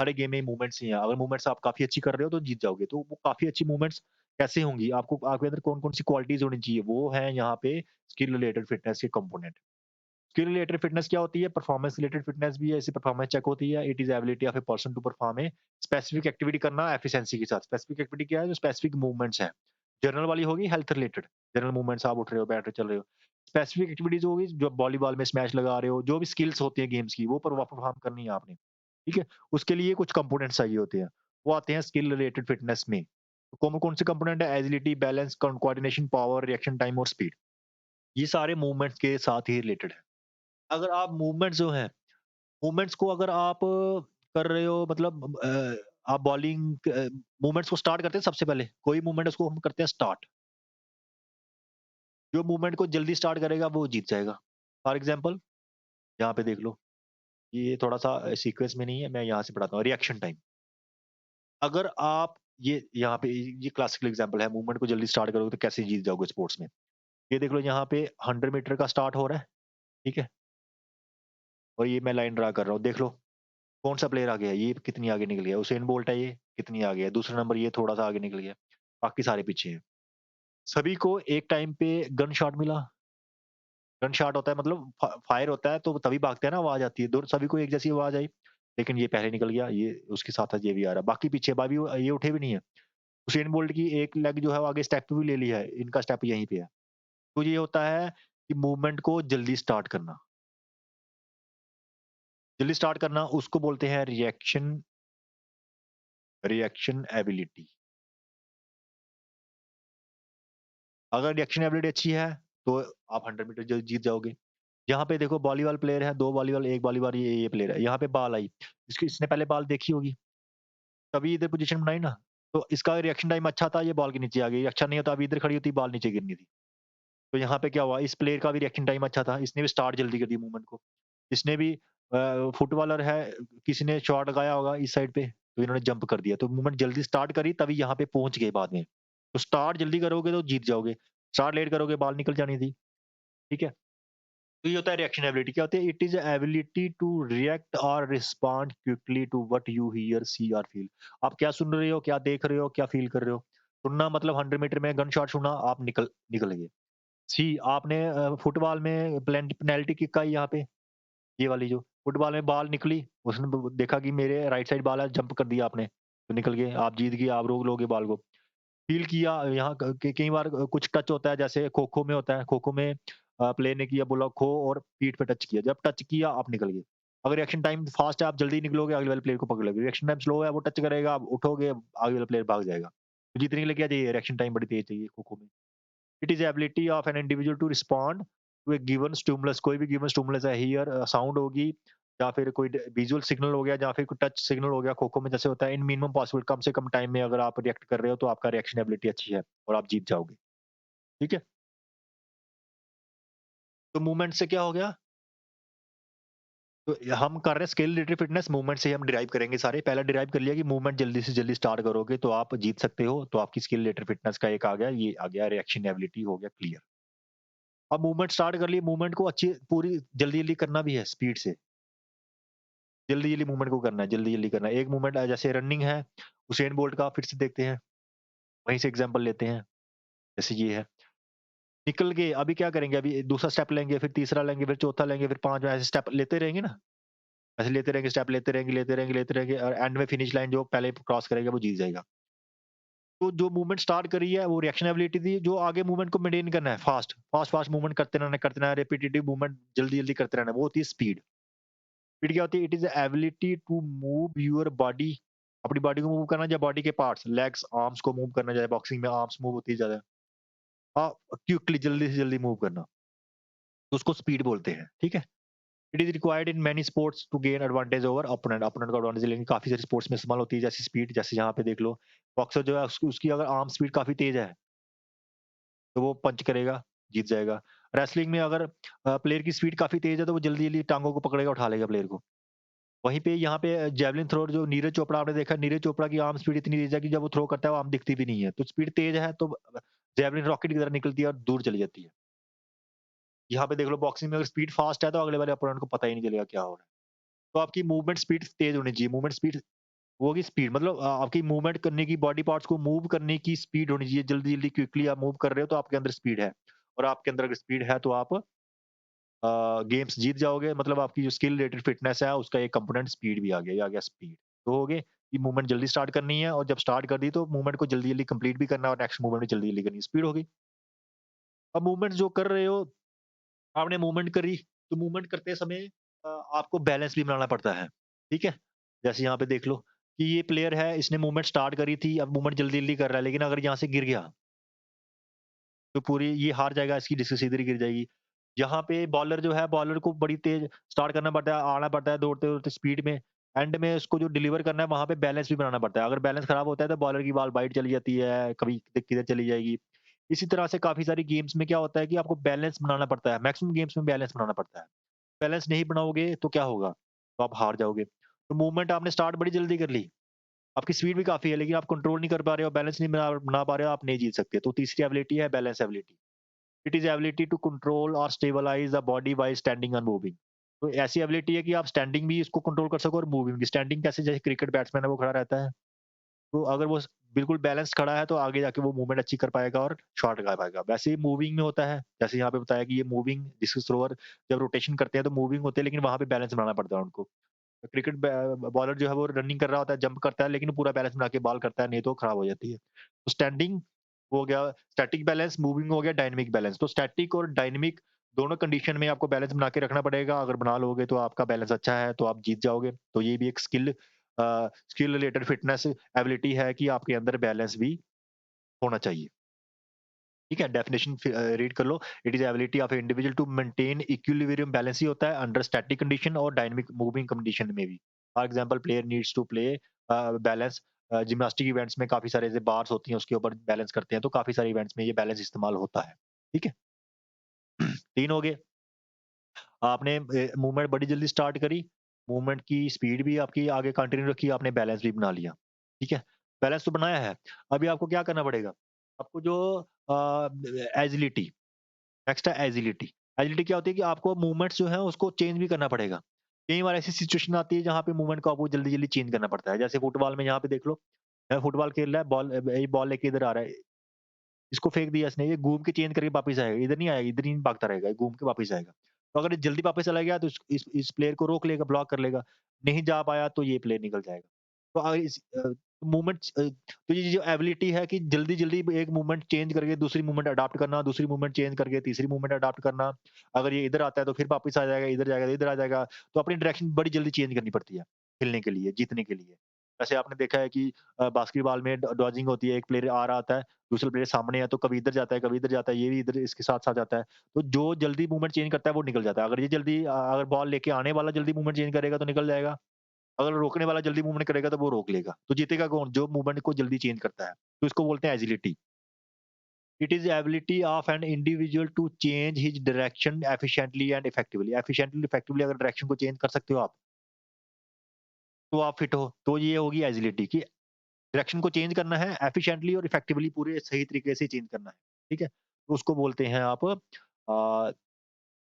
हर एक गेम में मूवमेंट्स ही हैं, अगर मूवमेंट्स आप काफ़ी अच्छी कर रहे हो तो जीत जाओगे। तो वो काफ़ी अच्छी मूवमेंट्स कैसे होंगी? आपको आपके अंदर कौन-कौन सी क्वालिटीज़ होनी चाहिए? वो है यहाँ पे स्किल रिलेटेड फिटनेस के कंपोनेंट। स्किल रिलेटेड फिटनेस क्या होती है? परफॉर्मेंस रिलेटेड फिटनेस भी है, ऐसी परफॉर्मेंस चेक होती है। It is ability of a person to perform a specific activity करना एफिशिएंसी के साथ। स्पेसिफिक एक्टिविटी क्या है? जो स्पेसिफिक मूवमेंट्स हैं। जनरल वाली होगी हेल्थ रिलेटेड, जनरल मूवमेंट्स आप उठ रहे हो, बैठ रहे हो, चल रहे हो। स्पेसिफिक एक्टिविटीज़ होगी जो वॉलीबॉल में स्मैश लगा रहे हो, जो भी स्किल्स होती हैं गेम्स की, वो परफॉर्म करनी है आपने, ठीक है? उसके लिए कुछ कंपोनेंट्स चाहिए होते हैं, वो आते हैं स्किल रिलेटेड फिटनेस में। कौन-कौन से कंपोनेंट है? Agility, balance, coordination, power, reaction time और स्पीड। ये सारे मूवमेंट्स के साथ ही रिलेटेड है। अगर आप मूवमेंट्स जो हैं, मूवमेंट्स को अगर आप कर रहे हो मतलब आप बॉलिंग मूवमेंट्स को स्टार्ट करते हैं सबसे पहले, कोई मूवमेंट है उसको हम करते हैं स्टार्ट। जो मूवमेंट को जल्दी स्टार्ट करेगा वो जीत जाएगा। फॉर एग्ज़ाम्पल यहाँ पे देख लो, ये थोड़ा-सा सीक्वेंस में नहीं है, मैं यहाँ से पढ़ाता हूँ, रिएक्शन टाइम। अगर आप ये यहाँ पे ये क्लासिकल एग्ज़ाम्पल है, मूवमेंट को जल्दी स्टार्ट करोगे तो कैसे जीत जाओगे स्पोर्ट्स में। ये देख लो यहाँ पे 100 मीटर का स्टार्ट हो रहा है, ठीक है? और ये मैं लाइन ड्रा कर रहा हूँ, देख लो कौन-सा प्लेयर आगे है, ये कितनी आगे निकल गया, उसेन बोल्ट है ये, कितनी आगे है, दूसरा नंबर ये थोड़ा-सा आगे निकल गया, बाकी सारे पीछे हैं। सभी को एक टाइम पे गन शॉट मिला, गन शॉट होता है मतलब फायर होता है तो तभी भागते हैं ना, आवाज़ आती है, दो सभी को एक जैसी आवाज़ आई, लेकिन ये पहले निकल गया, ये उसके साथ-साथ ये भी आ रहा है, बाकी पीछे अभी ये उठे भी नहीं है। उसेन बोल्ट की एक लेग जो है वो आगे स्टेप भी ले लिया है, इनका स्टेप यहीं पे है। तो ये होता है कि मूवमेंट को जल्दी स्टार्ट करना। जल्दी स्टार्ट करना उसको बोलते हैं रिएक्शन रिएक्शन एबिलिटी। अगर रिएक्शन एबिलिटी अच्छी है, तो आप 100 मीटर जीत जाओगे। यहाँ पे देखो वॉलीबॉल प्लेयर है, 2 वॉलीबॉल, 1 वॉलीबॉल ये प्लेयर है। यहाँ पे बॉल आई, इसने पहले बॉल देखी होगी, तभी इधर पोज़ीशन बनाई ना। तो इसका रिएक्शन टाइम अच्छा था, ये बॉल के नीचे आ गई। अच्छा नहीं होता, अभी इधर खड़ी होती, बॉल नीचे गिरनी थी। तो यहाँ पे क्या हुआ, इस प्लेयर का भी रिएक्शन टाइम अच्छा था, इसने भी स्टार्ट जल्दी कर दी मूवमेंट को। इसने भी फुटबॉलर है, किसी ने शॉट लगाया होगा इस साइड पे, तो इन्होंने जंप कर दिया। तो मूवमेंट जल्दी स्टार्ट करी, तभी यहाँ पे पहुँच गए बाद में। तो स्टार्ट जल्दी करोगे तो जीत जाओगे, स्टार्ट लेट करोगे, बॉल निकल जानी थी। ठीक है? तो ये होता है रिएक्शन एबिलिटी। क्या होती है? It is ability to react और respond quickly to what you hear, see और फील। आप क्या सुन रहे हो, क्या देख रहे हो, क्या फील कर रहे हो? सुनना मतलब 100 मीटर में गन शॉट सुना, आप निकल निकल गए। सी आपने फुटबॉल में पेनल्टी किक आई यहाँ पे, ये वाली जो फुटबॉल में बॉल निकली, उसने देखा कि मेरे राइट साइड बॉल है, जंप कर दिया आपने, तो निकल गए, आप जीत गए, आप रोक लोगे बॉल को। फ़ील किया यहाँ कई बार कुछ टच होता है, जैसे खो-खो में होता है, खो-खो में प्लेयर ने किया, बोला खो और पीठ पे टच किया, जब टच किया आप निकल गए। अगर रिएक्शन टाइम फास्ट है, आप जल्दी निकलोगे, अगले वाले प्लेयर को पकड़ लोगे। रिएक्शन टाइम स्लो है, वो टच करेगा, आप उठोगे, आगे वाला प्लेयर भाग जाएगा। तो जीतने के लिए क्या चाहिए? रिएक्शन टाइम बड़ी तेज़ चाहिए खो-खो में। It is ability of an individual to respond to a given stimulus, कोई भी गिवन स्टिमुलस है, हियर साउंड होगी या फिर कोई विजुअल सिग्नल हो गया या फिर कोई टच सिग्नल हो गया, खो-खो में जैसे होता है, इन मिनिमम पॉसिबल कम से कम टाइम में अगर आप रिएक्ट कर रहे हो तो आपका रिएक्शन एबिलिटी अच्छी है और आप जीत जाओगे। ठीक है? तो मूवमेंट से क्या हो गया? तो हम कर रहे हैं स्किल रिलेटेड फिटनेस, मूवमेंट से ही हम डिराइव करेंगे सारे। पहला डिराइव कर लिया कि मूवमेंट जल्दी से जल्दी स्टार्ट करोगे तो आप जीत सकते हो, तो आपकी स्किल रिलेटेड फिटनेस का एक आ गया, ये आ गया रिएक्शन एबिलिटी हो गया क्लियर। अब मूवमेंट स्टार्ट कर लिए, मूवमेंट को अच्छी पूरी जल्दी-जल्दी करना भी है स्पीड से। जल्दी-जल्दी मूवमेंट को करना है, जल्दी-जल्दी करना है। एक मूवमेंट जैसे रनिंग है, उसेन बोल्ट का फिर से देखते हैं, वहीं से एग्ज़ाम्पल लेते हैं, जैसे ये है। निकल गए, अभी क्या करेंगे? अभी दूसरा स्टेप लेंगे, फिर तीसरा लेंगे, फिर चौथा लेंगे, फिर 5वाँ ऐसे स्टेप लेते रहेंगे ना। ऐसे लेते रहेंगे, स्टेप लेते रहेंगे, लेते रहेंगे, लेते रहेंगे और एंड में फिनिश लाइन जो पहले क्रॉस करेगा वो जीत जाएगा। तो जो मूवमेंट स्टार्ट करी है वो रिएक्शन एबिलिटी थी, जो आगे मूवमेंट को मेंटेन करना है फास्ट मूवमेंट करते रहना, रिपिटेटिव मूवमेंट जल्दी-जल्दी करते रहना, वो होती है स्पीड। स्पीड क्या होती है? It is the ability to move your body, अपनी बॉडी को मूव करना या बॉडी के पार्ट्स, लेग्स, आर्म्स को मूव करना, जैसे बॉक्सिंग में आर्म्स मूव होती है ज़्यादा। क्विकली जल्दी से जल्दी मूव करना, तो उसको स्पीड बोलते हैं, ठीक है? It is required in many sports to gain advantage over opponent, opponent को एडवांटेज लेने काफ़ी सारी स्पोर्ट्स में इस्तेमाल होती है, जैसे स्पीड, जैसे यहाँ पे देख लो, बॉक्सर जो है उसकी उसकी अगर आर्म स्पीड काफ़ी तेज़ है, तो वो पंच करेगा, जीत जाएगा। रेसलिंग में अगर प्लेयर की स्पीड काफ़ी तेज़ है, तो वो जल्दी-जल्दी टाँगों को पकड़ेगा, उठा लेगा प्लेयर को। वहीं पे यहाँ पे जैवलिन थ्रो जो नीरज चोपड़ा आपने देखा, नीरज चोपड़ा की आर्म स्पीड इतनी तेज़ है कि जब वो थ्रो करता है, वो आर्म दिखती भी नहीं है। तो स्पीड तेज़ है तो जैवलिन रॉकेट की तरह निकलती है और दूर चली जाती है। यहाँ पे देख लो बॉक्सिंग में अगर स्पीड फास्ट है तो अगले वाले अपोनेंट को पता ही नहीं चलेगा क्या हो रहा है। तो आपकी मूवमेंट स्पीड तेज़ होनी चाहिए। मूवमेंट स्पीड वो होगी स्पीड मतलब आपकी मूवमेंट करने की बॉडी पार्ट्स को मूव करने की स्पीड होनी चाहिए। जल्दी-जल्दी क्विकली आप मूव कर रहे हो तो आपके अंदर स्पीड है। और आपके अंदर अगर स्पीड है तो आप गेम्स जीत जाओगे मतलब आपकी जो स्किल रिलेटेड फिटनेस है उसका एक कंपोनेंट स्पीड भी आ गया, ये आ गया स्पीड। तो हो गए कि मूवमेंट जल्दी स्टार्ट करनी है और जब स्टार्ट कर दी तो मूवमेंट को जल्दी-जल्दी कंप्लीट भी करना है और नेक्स्ट मूवमेंट भी जल्दी-जल्दी करनी है, स्पीड हो गई। अब मूवमेंट जो कर रहे हो, आपने मूवमेंट करी, तो मूवमेंट करते समय आपको बैलेंस भी बनाना पड़ता है, ठीक है? जैसे यहाँ पे देख लो कि ये प्लेयर है, इसने मूवमेंट स्टार्ट करी थी, अब मूवमेंट जल्दी-जल्दी कर रहा है, लेकिन अगर यहाँ से गिर गया तो पूरी ये हार जाएगा, इसकी डिस्क इधर ही गिर जाएगी। यहाँ पे बॉलर जो है, बॉलर को बड़ी तेज़ स्टार्ट करना पड़ता है, आना पड़ता है दौड़ते-दौड़ते स्पीड में। एंड में उसको जो डिलीवर करना है, वहाँ पे बैलेंस भी बनाना पड़ता है। अगर बैलेंस खराब होता है, तो बॉलर की बॉल वाइड चली जाती है, कभी किधर चली जाएगी। इसी तरह से काफ़ी सारी गेम्स में क्या होता है कि आपको बैलेंस बनाना पड़ता है। मैक्सिमम गेम्स में बैलेंस बनाना पड़ता है। बैलेंस नहीं बनाओगे तो क्या होगा? तो आप हार जाओगे। तो मूवमेंट आपने स्टार्ट बड़ी जल्दी कर ली, आपकी स्पीड भी काफ़ी है, लेकिन आप कंट्रोल नहीं कर पा रहे हो, बैलेंस नहीं बना बना पा रहे हो, आप नहीं जीत सकते। तो तीसरी एबिलिटी है balance ability. It is ability to control और stabilise the body while standing and moving. तो ऐसी एबिलिटी है कि आप स्टैंडिंग भी इसको कंट्रोल कर सको और मूविंग भी। स्टैंडिंग कैसे? जैसे क्रिकेट बैट्समैन है वो खड़ा रहता है, तो अगर वो बिल्कुल बैलेंस खड़ा है तो आगे जाके वो मूवमेंट अच्छी कर पाएगा और शॉट लगा पाएगा। वैसे ही मूविंग में होता है, जैसे यहाँ पे बताया कि ये मूविंग डिस्कस थ्रोअर जब रोटेशन करते हैं तो मूविंग होते हैं, लेकिन वहाँ पे बैलेंस बनाना पड़ता है उनको। क्रिकेट बॉलर जो है वो रनिंग कर रहा होता है, जंप करता है, लेकिन पूरा बैलेंस बना के बॉल करता है, नहीं तो खराब हो जाती है। तो स्टैंडिंग हो गया, स्टैटिक बैलेंस, मूविंग हो गया, डायनामिक बैलेंस। तो स्टैटिक और डायनामिक दोनों कंडीशन में आपको बैलेंस बना के रखना पड़ेगा। अगर बना लोगे तो आपका बैलेंस अच्छा है, तो आप जीत जाओगे। तो ये भी एक स्किल रिलेटेड फिटनेस एबिलिटी है कि आपके अंदर बैलेंस भी होना चाहिए। ठीक है? डेफिनिशन रीड कर लो। It is ability of individual to maintain equilibrium balance ही होता है अंडर स्टैटिक कंडीशन और डायनामिक मूविंग कंडीशन में भी। For example player needs to play balance gymnastic events में काफ़ी सारे ऐसे बार्स होती हैं, उसके ऊपर बैलेंस करते हैं, तो काफ़ी सारे इवेंट्स में ये बैलेंस इस्तेमाल होता है। ठीक है? 3 हो गए। आपने मूवमेंट बड़ी जल्दी स्टार्ट करी, मूवमेंट की स्पीड भी आपकी आगे कंटिन्यू रखी, आपने बैलेंस भी बना लिया। ठीक है? बैलेंस तो बनाया है, अभी आपको क्या करना पड़ेगा? आपको जो एजिलिटी नेक्स्ट है एजिलिटी। एजिलिटी क्या होती है कि आपको मूवमेंट्स जो है उसको चेंज भी करना पड़ेगा। कई बार ऐसी सिचुएशन आती है जहाँ पे मूवमेंट को आपको जल्दी-जल्दी चेंज करना पड़ता है। जैसे फुटबॉल में यहाँ पे देख लो, फुटबॉल खेल रहा है, ये बॉल लेके इधर आ रहा है, इसको फेंक दिया इसने, ये घूम के चेंज करके वापस आएगा, इधर नहीं आएगा, इधर ही भागता रहेगा, ये घूम के वापस आएगा। तो अगर ये जल्दी वापस चला गया तो इस प्लेयर को रोक लेगा, ब्लॉक कर लेगा। नहीं जा पाया तो ये प्लेयर निकल जाएगा। तो मूवमेंट्स तो ये जो एबिलिटी है कि जल्दी-जल्दी एक मूवमेंट चेंज करके दूसरी मूवमेंट अडॉप्ट करना, दूसरी मूवमेंट चेंज करके तीसरी मूवमेंट अडॉप्ट करना। अगर ये इधर आता है तो फिर वापस आ जाएगा, इधर जाएगा, इधर आ जाएगा। तो अपनी डायरेक्शन बड़ी जल्दी चेंज करनी पड़ती है, खेलने के लिए, जीतने के लिए। वैसे आपने देखा है कि बास्केटबॉल में डॉजिंग होती है, एक प्लेयर आ रहा होता है, दूसरा प्लेयर सामने है तो कभी इधर जाता है, कभी इधर जाता है, ये भी इधर इसके साथ-साथ जाता है। तो जो जल्दी मूवमेंट चेंज करता है वो निकल जाता है। अगर ये जल्दी अगर बॉल लेके आने वाला जल्दी मूवमेंट चेंज करेगा तो निकल जाएगा। अगर रोकने वाला जल्दी मूवमेंट करेगा तो वो रोक लेगा। तो जीतेगा कौन? जो मूवमेंट को जल्दी चेंज करता है। तो इसको बोलते हैं agility. It is ability of an individual to change his direction efficiently and effectively. Efficiently, effectively अगर डायरेक्शन को चेंज कर सकते हो आप, तो आप फिट हो। तो ये होगी एजिलिटी कि डायरेक्शन को चेंज करना है एफिशिएंटली और इफेक्टिवली पूरे सही तरीके से चेंज करना है। ठीक है? तो उसको बोलते हैं आप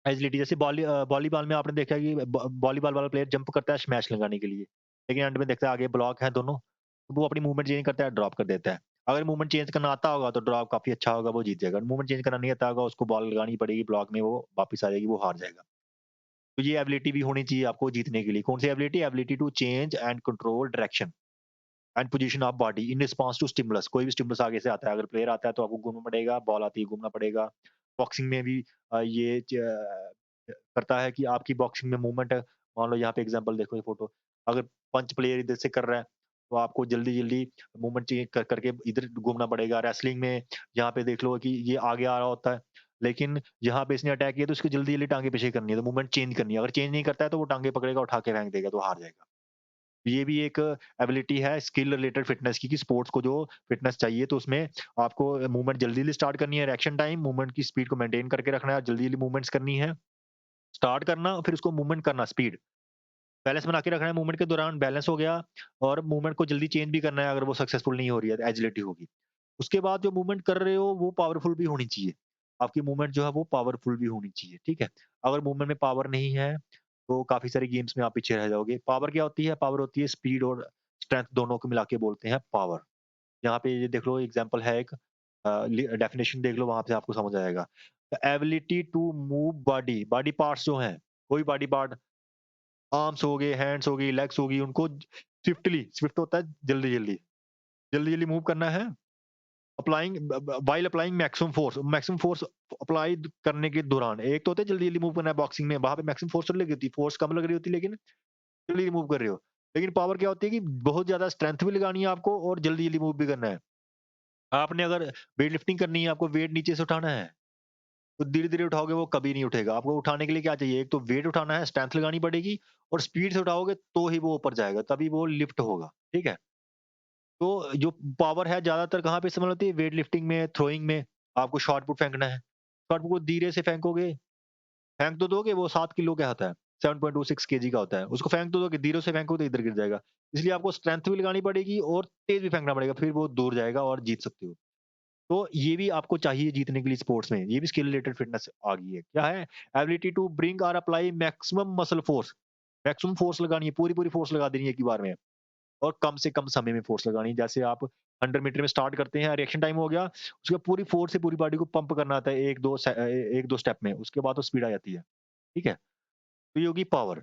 एजिलिटी। जैसे वॉलीबॉल में आपने देखा है कि वॉलीबॉल वाला प्लेयर जंप करता है स्मैश लगाने के लिए। लेकिन एंड में देखता है आगे ब्लॉक है दोनों, तो वो अपनी मूवमेंट चेंज करता है, ड्रॉप कर देता है। अगर मूवमेंट चेंज करना आता होगा तो ड्रॉप काफ़ी अच्छा होगा, वो जीत जाएगा। मूवमेंट चेंज करना नहीं आता होगा, उसको बॉल लगानी पड़ेगी ब्लॉक में, वो वापस आ जाएगी, वो हार जाएगा। तो ये एबिलिटी भी होनी चाहिए आपको जीतने के लिए। कौन सी ability? Ability to change and control direction and position of body in response to stimulus. कोई भी स्टिमुलस आगे से आता है, अगर प्लेयर आता है तो आपको घूमना पड़ेगा, बॉल आती है घूमना पड़ेगा। बॉक्सिंग में भी ये करता है कि आपकी बॉक्सिंग में मूवमेंट है, मान लो यहाँ पे एग्जांपल देखो ये फोटो, अगर पंच प्लेयर इधर से कर रहा है, तो आपको जल्दी-जल्दी मूवमेंट चेंज करके इधर घूमना पड़ेगा। रेसलिंग में यहाँ पे देख लो कि ये आगे आ रहा होता है, लेकिन यहाँ पे इसने अटैक किया तो इसको जल्दी-जल्दी टाँगे पीछे करनी है, तो मूवमेंट चेंज करनी है। अगर चेंज नहीं करता है तो वो टाँगे पकड़ेगा, उठा के फेंक देगा, तो हार जाएगा। ये भी एक एबिलिटी है स्किल रिलेटेड फिटनेस की कि स्पोर्ट्स को जो फिटनेस चाहिए तो उसमें आपको मूवमेंट जल्दी-जल्दी स्टार्ट करनी है, रिएक्शन टाइम, मूवमेंट की स्पीड को मेंटेन करके रखना है, जल्दी-जल्दी मूवमेंट्स करनी है। स्टार्ट करना फिर उसको मूवमेंट करना स्पीड। बैलेंस बना के रखना है मूवमेंट के दौरान, बैलेंस हो गया और मूवमेंट को जल्दी चेंज भी करना है अगर वो सक्सेसफुल नहीं हो रही है, तो एजिलिटी होगी। उसके बाद जो मूवमेंट कर रहे हो वो पावरफुल भी होनी चाहिए। आपकी मूवमेंट जो है वो पावरफुल भी होनी चाहिए, ठीक है? अगर मूवमेंट में पावर नहीं है, तो काफ़ी सारी गेम्स में आप पीछे रह जाओगे। पावर क्या होती है? पावर होती है स्पीड और स्ट्रेंथ दोनों को मिला के बोलते हैं पावर। यहाँ पे ये देख लो एग्ज़ाम्पल है एक डेफिनिशन देख लो वहाँ पे आपको समझ आएगा। The ability to move body, body parts जो हैं, कोई बॉडी पार्ट आर्म्स हो गए, हैंड्स हो गई, लेग्स हो गई, उनको स्विफ्टली स्विफ्ट होता है जल्दी-जल्दी, जल्दी-जल्दी मूव करना है, applying while applying maximum force apply करने के दौरान। एक तो होता है जल्दी-जल्दी मूव करना है बॉक्सिंग में, वहाँ पे मैक्सिमम फोर्स तो लगी होती है, फोर्स कम लग रही होती है लेकिन जल्दी मूव कर रहे हो। लेकिन पावर क्या होती है कि बहुत ज़्यादा स्ट्रेंथ भी लगानी है आपको और जल्दी-जल्दी मूव भी करना है। आपने अगर वेट लिफ्टिंग करनी है, आपको वेट नीचे से उठाना है, तो धीरे-धीरे उठाओगे वो कभी नहीं उठेगा। आपको उठाने के लिए क्या चाहिए? एक तो वेट उठाना है, स्ट्रेंथ लगानी पड़ेगी और स्पीड से उठाओगे तो ही वो ऊपर जाएगा, तभी वो लिफ्ट होगा, ठीक है? तो जो पावर है ज़्यादातर कहाँ पे इस्तेमाल होती है? वेट लिफ्टिंग में, थ्रोइंग में। आपको शॉट पुट फेंकना है। शॉट पुट को धीरे से फेंकोगे, फेंक तो दोगे वो 7 किलो का आता है, 7.26 केजी का होता है। उसको फेंक तो दोगे, धीरे से फेंकोगे तो इधर गिर जाएगा। इसलिए आपको स्ट्रेंथ भी लगानी पड़ेगी और तेज़ भी फेंकना पड़ेगा, फिर वो दूर जाएगा और जीत सकते हो। तो ये भी आपको चाहिए जीतने के लिए स्पोर्ट्स में, ये भी स्किल रिलेटेड फिटनेस आ गई है। क्या है? एबिलिटी टू ब्रिंग और apply maximum muscle force. Maximum force लगानी है, पूरी-पूरी फोर्स लगा देनी है एक ही बार में और कम से कम समय में फोर्स लगानी है। जैसे आप 100 मीटर में स्टार्ट करते हैं, रिएक्शन टाइम हो गया, उसके बाद पूरी फोर्स से पूरी बॉडी को पंप करना आता है 1-2 स्टेप में, उसके बाद तो स्पीड आ जाती है। ठीक है? तो ये होगी पावर।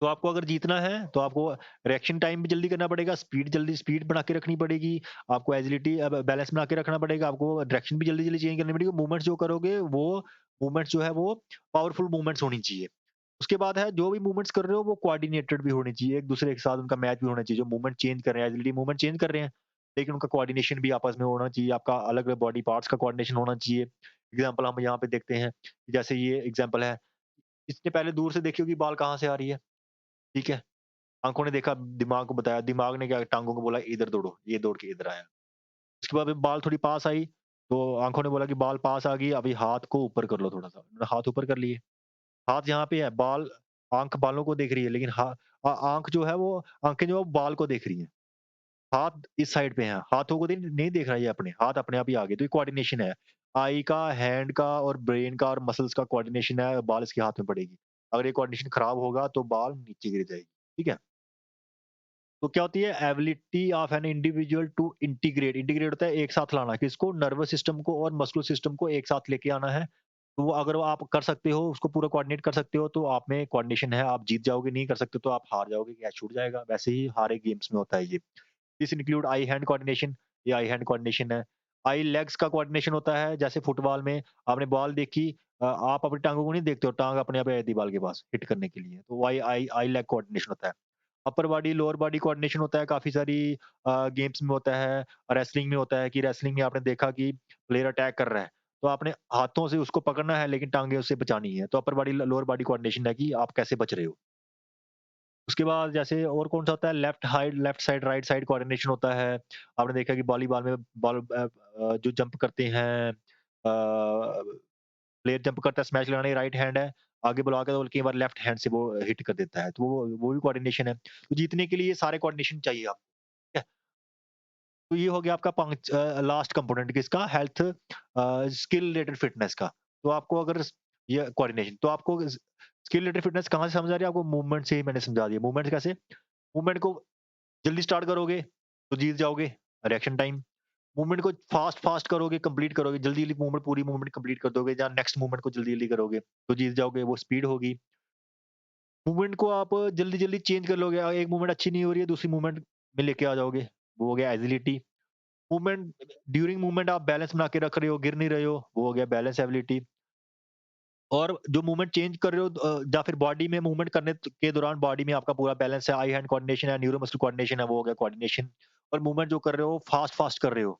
तो आपको अगर जीतना है, तो आपको रिएक्शन टाइम भी जल्दी करना पड़ेगा, स्पीड बना के रखनी पड़ेगी, आपको एजिलिटी बैलेंस बना के रखना पड़ेगा, आपको डायरेक्शन भी जल्दी-जल्दी चेंज करनी पड़ेगी, मूवमेंट्स जो करोगे वो मूवमेंट्स जो है वो पावरफुल मूवमेंट्स होनी चाहिए। उसके बाद है जो भी मूवमेंट्स कर रहे हो वो कोऑर्डिनेटेड भी होने चाहिए, एक-दूसरे के साथ उनका मैच भी होना चाहिए, जो मूवमेंट चेंज कर रहे हैं, एजिलिटी मूवमेंट चेंज कर रहे हैं, लेकिन उनका कोऑर्डिनेशन भी आपस में होना चाहिए, आपका अलग-अलग बॉडी पार्ट्स का कोऑर्डिनेशन होना चाहिए। एग्ज़ाम्पल हम यहाँ पे देखते हैं, जैसे ये एग्ज़ाम्पल है, इसने पहले दूर से देखी होगी बॉल कहाँ से आ रही है, ठीक है? आँखों ने देखा, दिमाग को बताया, दिमाग ने क्या टाँगों को बोला इधर दौड़ो, ये दौड़ के इधर आया। उसके बाद बाल थोड़ी पास आई, तो आँखों ने बोला कि बाल पास आ गई, अभी हाथ को ऊपर कर लो थोड़ा-सा। उन्होंने हाथ ऊपर कर लिए, हाथ यहाँ पे है, बाल आँख बालों को देख रही है, लेकिन आँख जो है वो आँखें जो है वो बाल को देख रही हैं। हाथ इस साइड पे हैं, हाथों को नहीं देख रहा है ये अपने, हाथ अपने आप ही आ गए, तो ये कोऑर्डिनेशन है। आई का, हैंड का और ब्रेन का और मसल्स का कोऑर्डिनेशन है, बाल इसके हाथ में पड़ेगी। अगर ये कोऑर्डिनेशन खराब होगा, तो बाल नीचे गिर जाएगी, ठीक है? तो क्या होती है ability of an individual to integrate होता है एक साथ लाना किसको नर्वस सिस्टम को और मस्कुलर सिस्टम को एक साथ लेके आना है तो वो अगर वो आप कर सकते हो उसको पूरा कोऑर्डिनेट कर सकते हो तो आप में कोऑर्डिनेशन है आप जीत जाओगे नहीं कर सकते तो आप हार जाओगे कैच छूट जाएगा वैसे ही हर एक गेम्स में होता है ये this include I hand coordination ये आई हैंड कोऑर्डिनेशन है आई लेग्स का कोऑर्डिनेशन होता है जैसे फुटबॉल में आपने बॉल देखी आप अपनी टांगों को नहीं देखते हो टांग अपने आप आई थी बॉल के पास हिट करने के लिए तो आई आई आई लेग कोऑर्डिनेशन होता है upper body, lower body coordination होता है, काफ़ी सारी गेम्स में होता है, रेसलिंग में होता है कि रेसलिंग में आपने देखा कि प्लेयर अटैक कर रहा है, तो आपने हाथों से उसको पकड़ना है लेकिन टाँगे उससे बचानी है, तो upper body, lower body coordination है कि आप कैसे बच रहे हो। उसके बाद जैसे और कौन-सा होता है left side, right side coordination होता है। आपने देखा कि वॉलीबॉल में जो जंप करते हैं प्लेयर जंप करता है, स्मैश लगाने राइट हैंड है, आगे ब्लॉक है तो कई बार लेफ्ट हैंड से वो हिट कर देता है, तो वो भी कोऑर्डिनेशन है। तो जीतने के लिए सारे कोऑर्डिनेशन चाहिए आपको, ठीक है? तो ये हो गया आपका लास्ट कंपोनेंट किसका हेल्थ स्किल रिलेटेड फिटनेस का। तो आपको अगर ये कोऑर्डिनेशन तो आपको स्किल रिलेटेड फिटनेस कहाँ से समझ आ रही है? आपको मूवमेंट से ही मैंने समझा दिया। मूवमेंट कैसे? मूवमेंट को जल्दी स्टार्ट करोगे, तो जीत जाओगे, रिएक्शन टाइम। मूवमेंट को फास्ट करोगे, कंप्लीट करोगे, जल्दी-जल्दी मूवमेंट पूरी मूवमेंट कंप्लीट कर दोगे, या नेक्स्ट मूवमेंट को जल्दी-जल्दी करोगे, तो जीत जाओगे, वो स्पीड होगी। मूवमेंट को आप जल्दी-जल्दी चेंज कर लोगे, एक मूवमेंट अच्छी नहीं हो रही है, दूसरी मूवमेंट में लेके आ जाओगे, वो हो गया एजिलिटी। मूवमेंट ड्यूरिंग मूवमेंट आप बैलेंस बना के रख रहे हो, गिर नहीं रहे हो, वो हो गया बैलेंस एबिलिटी। और जो मूवमेंट चेंज कर रहे हो या फिर बॉडी में मूवमेंट करने के दौरान बॉडी में आपका पूरा बैलेंस है, आई हैंड कोऑर्डिनेशन है, न्यूरो मस्कुलर कोऑर्डिनेशन है, वो हो गया कोऑर्डिनेशन। और मूवमेंट जो कर रहे हो फास्ट फास्ट कर रहे हो,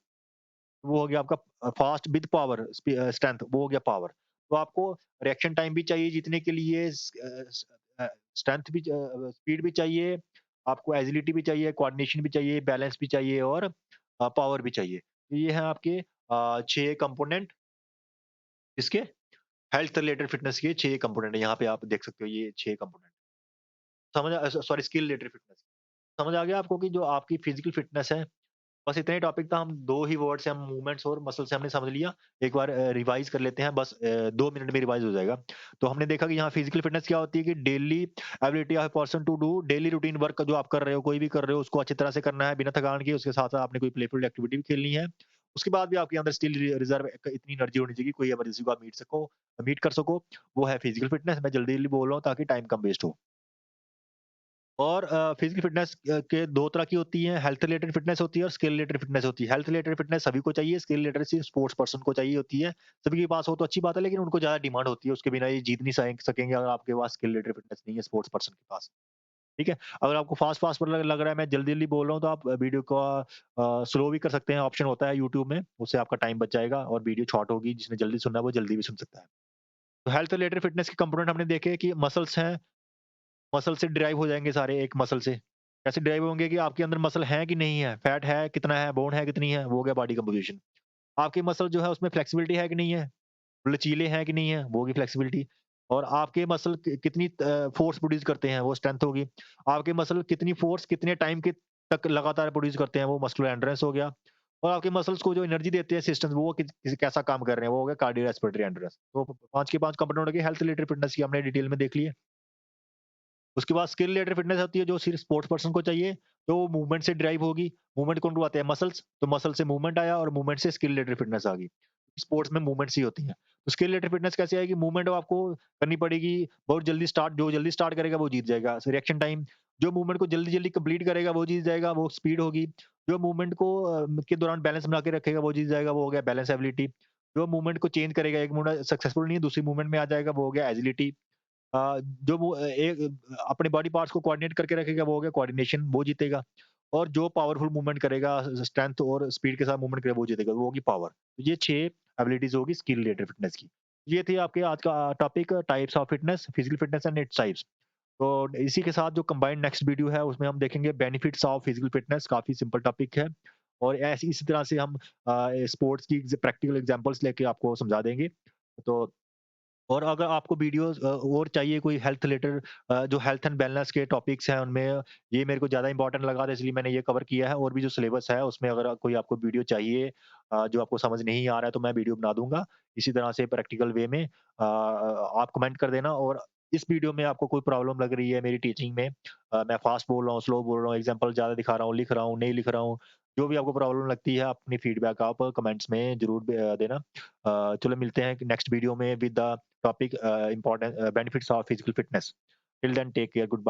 वो हो गया आपका फास्ट विद पावर स्ट्रेंथ, वो हो गया पावर। तो आपको रिएक्शन टाइम भी चाहिए जीतने के लिए, स्ट्रेंथ भी, स्पीड भी चाहिए, आपको एजिलिटी भी चाहिए, कोऑर्डिनेशन भी चाहिए, बैलेंस भी चाहिए और पावर भी चाहिए। तो ये हैं आपके 6 कंपोनेंट इसके हेल्थ रिलेटेड फिटनेस के 6 कंपोनेंट है। यहाँ पे आप देख सकते हो ये 6 कंपोनेंट। समझ सॉरी स्किल रिलेटेड फिटनेस। समझ आ गया आपको कि जो आपकी फिजिकल फिटनेस है, बस इतना ही टॉपिक था। हम 2 ही वर्ड से हम मूवमेंट्स और मसल से हमने समझ लिया। एक बार रिवाइज़ कर लेते हैं, बस 2 मिनट में रिवाइज़ हो जाएगा। तो हमने देखा कि यहाँ फिजिकल फिटनेस क्या होती है कि daily ability of a person to do daily routine work जो आप कर रहे हो, कोई भी कर रहे हो, उसको अच्छी तरह से करना है बिना थकान के। उसके साथ-साथ आपने कोई प्लेफुल एक्टिविटी भी खेलनी है। उसके बाद भी आपके अंदर स्टिल रिज़र्व इतनी एनर्जी होनी चाहिए कि कोई इमरजेंसी को आप मीट कर सको। वो है फिजिकल फिटनेस। मैं जल्दी-जल्दी बोल रहा हूँ ताकि टाइम कम वेस्ट हो। और फिजिकल फिटनेस के 2 तरह की होती है, हेल्थ रिलेटेड फिटनेस होती है और स्किल रिलेटेड फिटनेस होती है। हेल्थ रिलेटेड फिटनेस सभी को चाहिए, स्किल रिलेटेड सिर्फ स्पोर्ट्स पर्सन को चाहिए होती है। सभी के पास हो तो अच्छी बात है, लेकिन उनको ज़्यादा डिमांड होती है, उसके बिना ये जीत नहीं सकेंगे अगर आपके पास स्किल रिलेटेड फिटनेस नहीं है स्पोर्ट्स पर्सन के पास, ठीक है? अगर आपको फास्ट-फास्ट लग रहा है, मैं जल्दी-जल्दी बोल रहा हूँ, तो आप वीडियो को स्लो भी कर सकते हैं, ऑप्शन होता है यूट्यूब में, उससे आपका टाइम बच जाएगा और वीडियो शॉर्ट होगी, जिसने जल्दी सुनना है वो जल्दी भी सुन सकता है। तो हेल्थ रिलेटेड फिटनेस के कंपोनेंट हमने देखे कि मसल्स हैं, मसल से डिराइव हो जाएँगे सारे एक मसल से। कैसे डिराइव होंगे कि आपके अंदर मसल है कि नहीं है, फैट है, कितना है, बोन है कितनी है, वो हो गया बॉडी कंपोज़िशन। आपके मसल जो है उसमें फ्लेक्सिबिलिटी है कि नहीं है, लचीले हैं कि नहीं है, वो होगी फ्लेक्सिबिलिटी। और आपके मसल कितनी फ़ोर्स प्रोड्यूस करते हैं, वो स्ट्रेंथ होगी। आपके मसल कितनी फ़ोर्स कितने टाइम के तक लगातार प्रोड्यूस करते हैं, वो मस्कुलर एंड्योरेंस हो गया। और आपके मसल्स को जो एनर्जी देते हैं सिस्टम्स वो कैसा काम कर रहे हैं, वो हो गया कार्डियो रेस्पिरेटरी एंड्योरेंस। तो 5 के 5 कंपोनेंट हो गए हेल्थ रिलेटेड फिटनेस की हमने डिटेल में देख लिए। उसके बाद स्किल रिलेटेड फिटनेस होती है जो सिर्फ स्पोर्ट्स पर्सन को चाहिए, तो वो मूवमेंट से ड्राइव होगी। मूवमेंट कौन करवाते हैं? मसल्स, तो मसल से मूवमेंट आया और मूवमेंट से स्किल रिलेटेड फिटनेस आ गई। स्पोर्ट्स में मूवमेंट्स ही होती हैं। तो स्किल रिलेटेड फिटनेस कैसे आएगी? मूवमेंट आपको करनी पड़ेगी, बहुत जल्दी स्टार्ट जो जल्दी स्टार्ट करेगा वो जीत जाएगा। रिएक्शन टाइम, जो मूवमेंट को जल्दी-जल्दी कंप्लीट करेगा वो जीत जाएगा, वो स्पीड होगी। जो मूवमेंट को के दौरान बैलेंस बना के रखेगा वो जीत जाएगा, वो हो गया बैलेंस एबिलिटी। जो मूवमेंट को चेंज करेगा, एक मूवमेंट सक्सेसफुल नहीं है, दूसरी मूवमेंट में आ जाएगा, वो हो गया एजिलिटी। जो वो एक अपने बॉडी पार्ट्स को कोऑर्डिनेट करके रखेगा वो हो गया कोऑर्डिनेशन, वो जीतेगा। और जो पावरफुल मूवमेंट करेगा, स्ट्रेंथ और स्पीड के साथ मूवमेंट करेगा वो जीतेगा, वो होगी पावर। ये 6 एबिलिटीज़ होगी स्किल रिलेटेड फिटनेस की। ये थी आपके आज का topic types of fitness, physical fitness and its types. तो इसी के साथ जो कंबाइंड नेक्स्ट वीडियो है उसमें हम देखेंगे बेनिफिट्स ऑफ फिजिकल फिटनेस, काफ़ी सिंपल टॉपिक है। और ऐसी इसी तरह से हम स्पोर्ट्स की प्रैक्टिकल एग्जांपल्स लेके आपको समझा देंगे। तो और अगर आपको वीडियोज़ और चाहिए कोई हेल्थ रिलेटेड जो हेल्थ एंड वेलनेस के टॉपिक्स हैं उनमें ये मेरे को ज़्यादा इम्पोर्टेंट लगा था इसलिए मैंने ये कवर किया है और भी जो सिलेबस है उसमें अगर कोई आपको वीडियो चाहिए जो आपको समझ नहीं आ रहा है तो मैं वीडियो बना दूँगा। इसी तरह से प्रैक्टिकल वे में आप कमेंट कर देना और इस वीडियो में आपको कोई प्रॉब्लम लग रही है मेरी टीचिंग में मैं फास्ट बोल रहा हूँ, स्लो बोल रहा हूँ, एग्ज़ाम्पल ज़्यादा दिखा रहा हूँ, लिख रहा हूँ, नहीं लिख रहा हूँ, जो भी आपको प्रॉब्लम लगती है अपनी फीडबैक आप कमेंट्स में ज़रूर देना। चलो मिलते हैं नेक्स्ट वीडियो में with the topic important benefits of physical fitness. Till then, take care. Goodbye.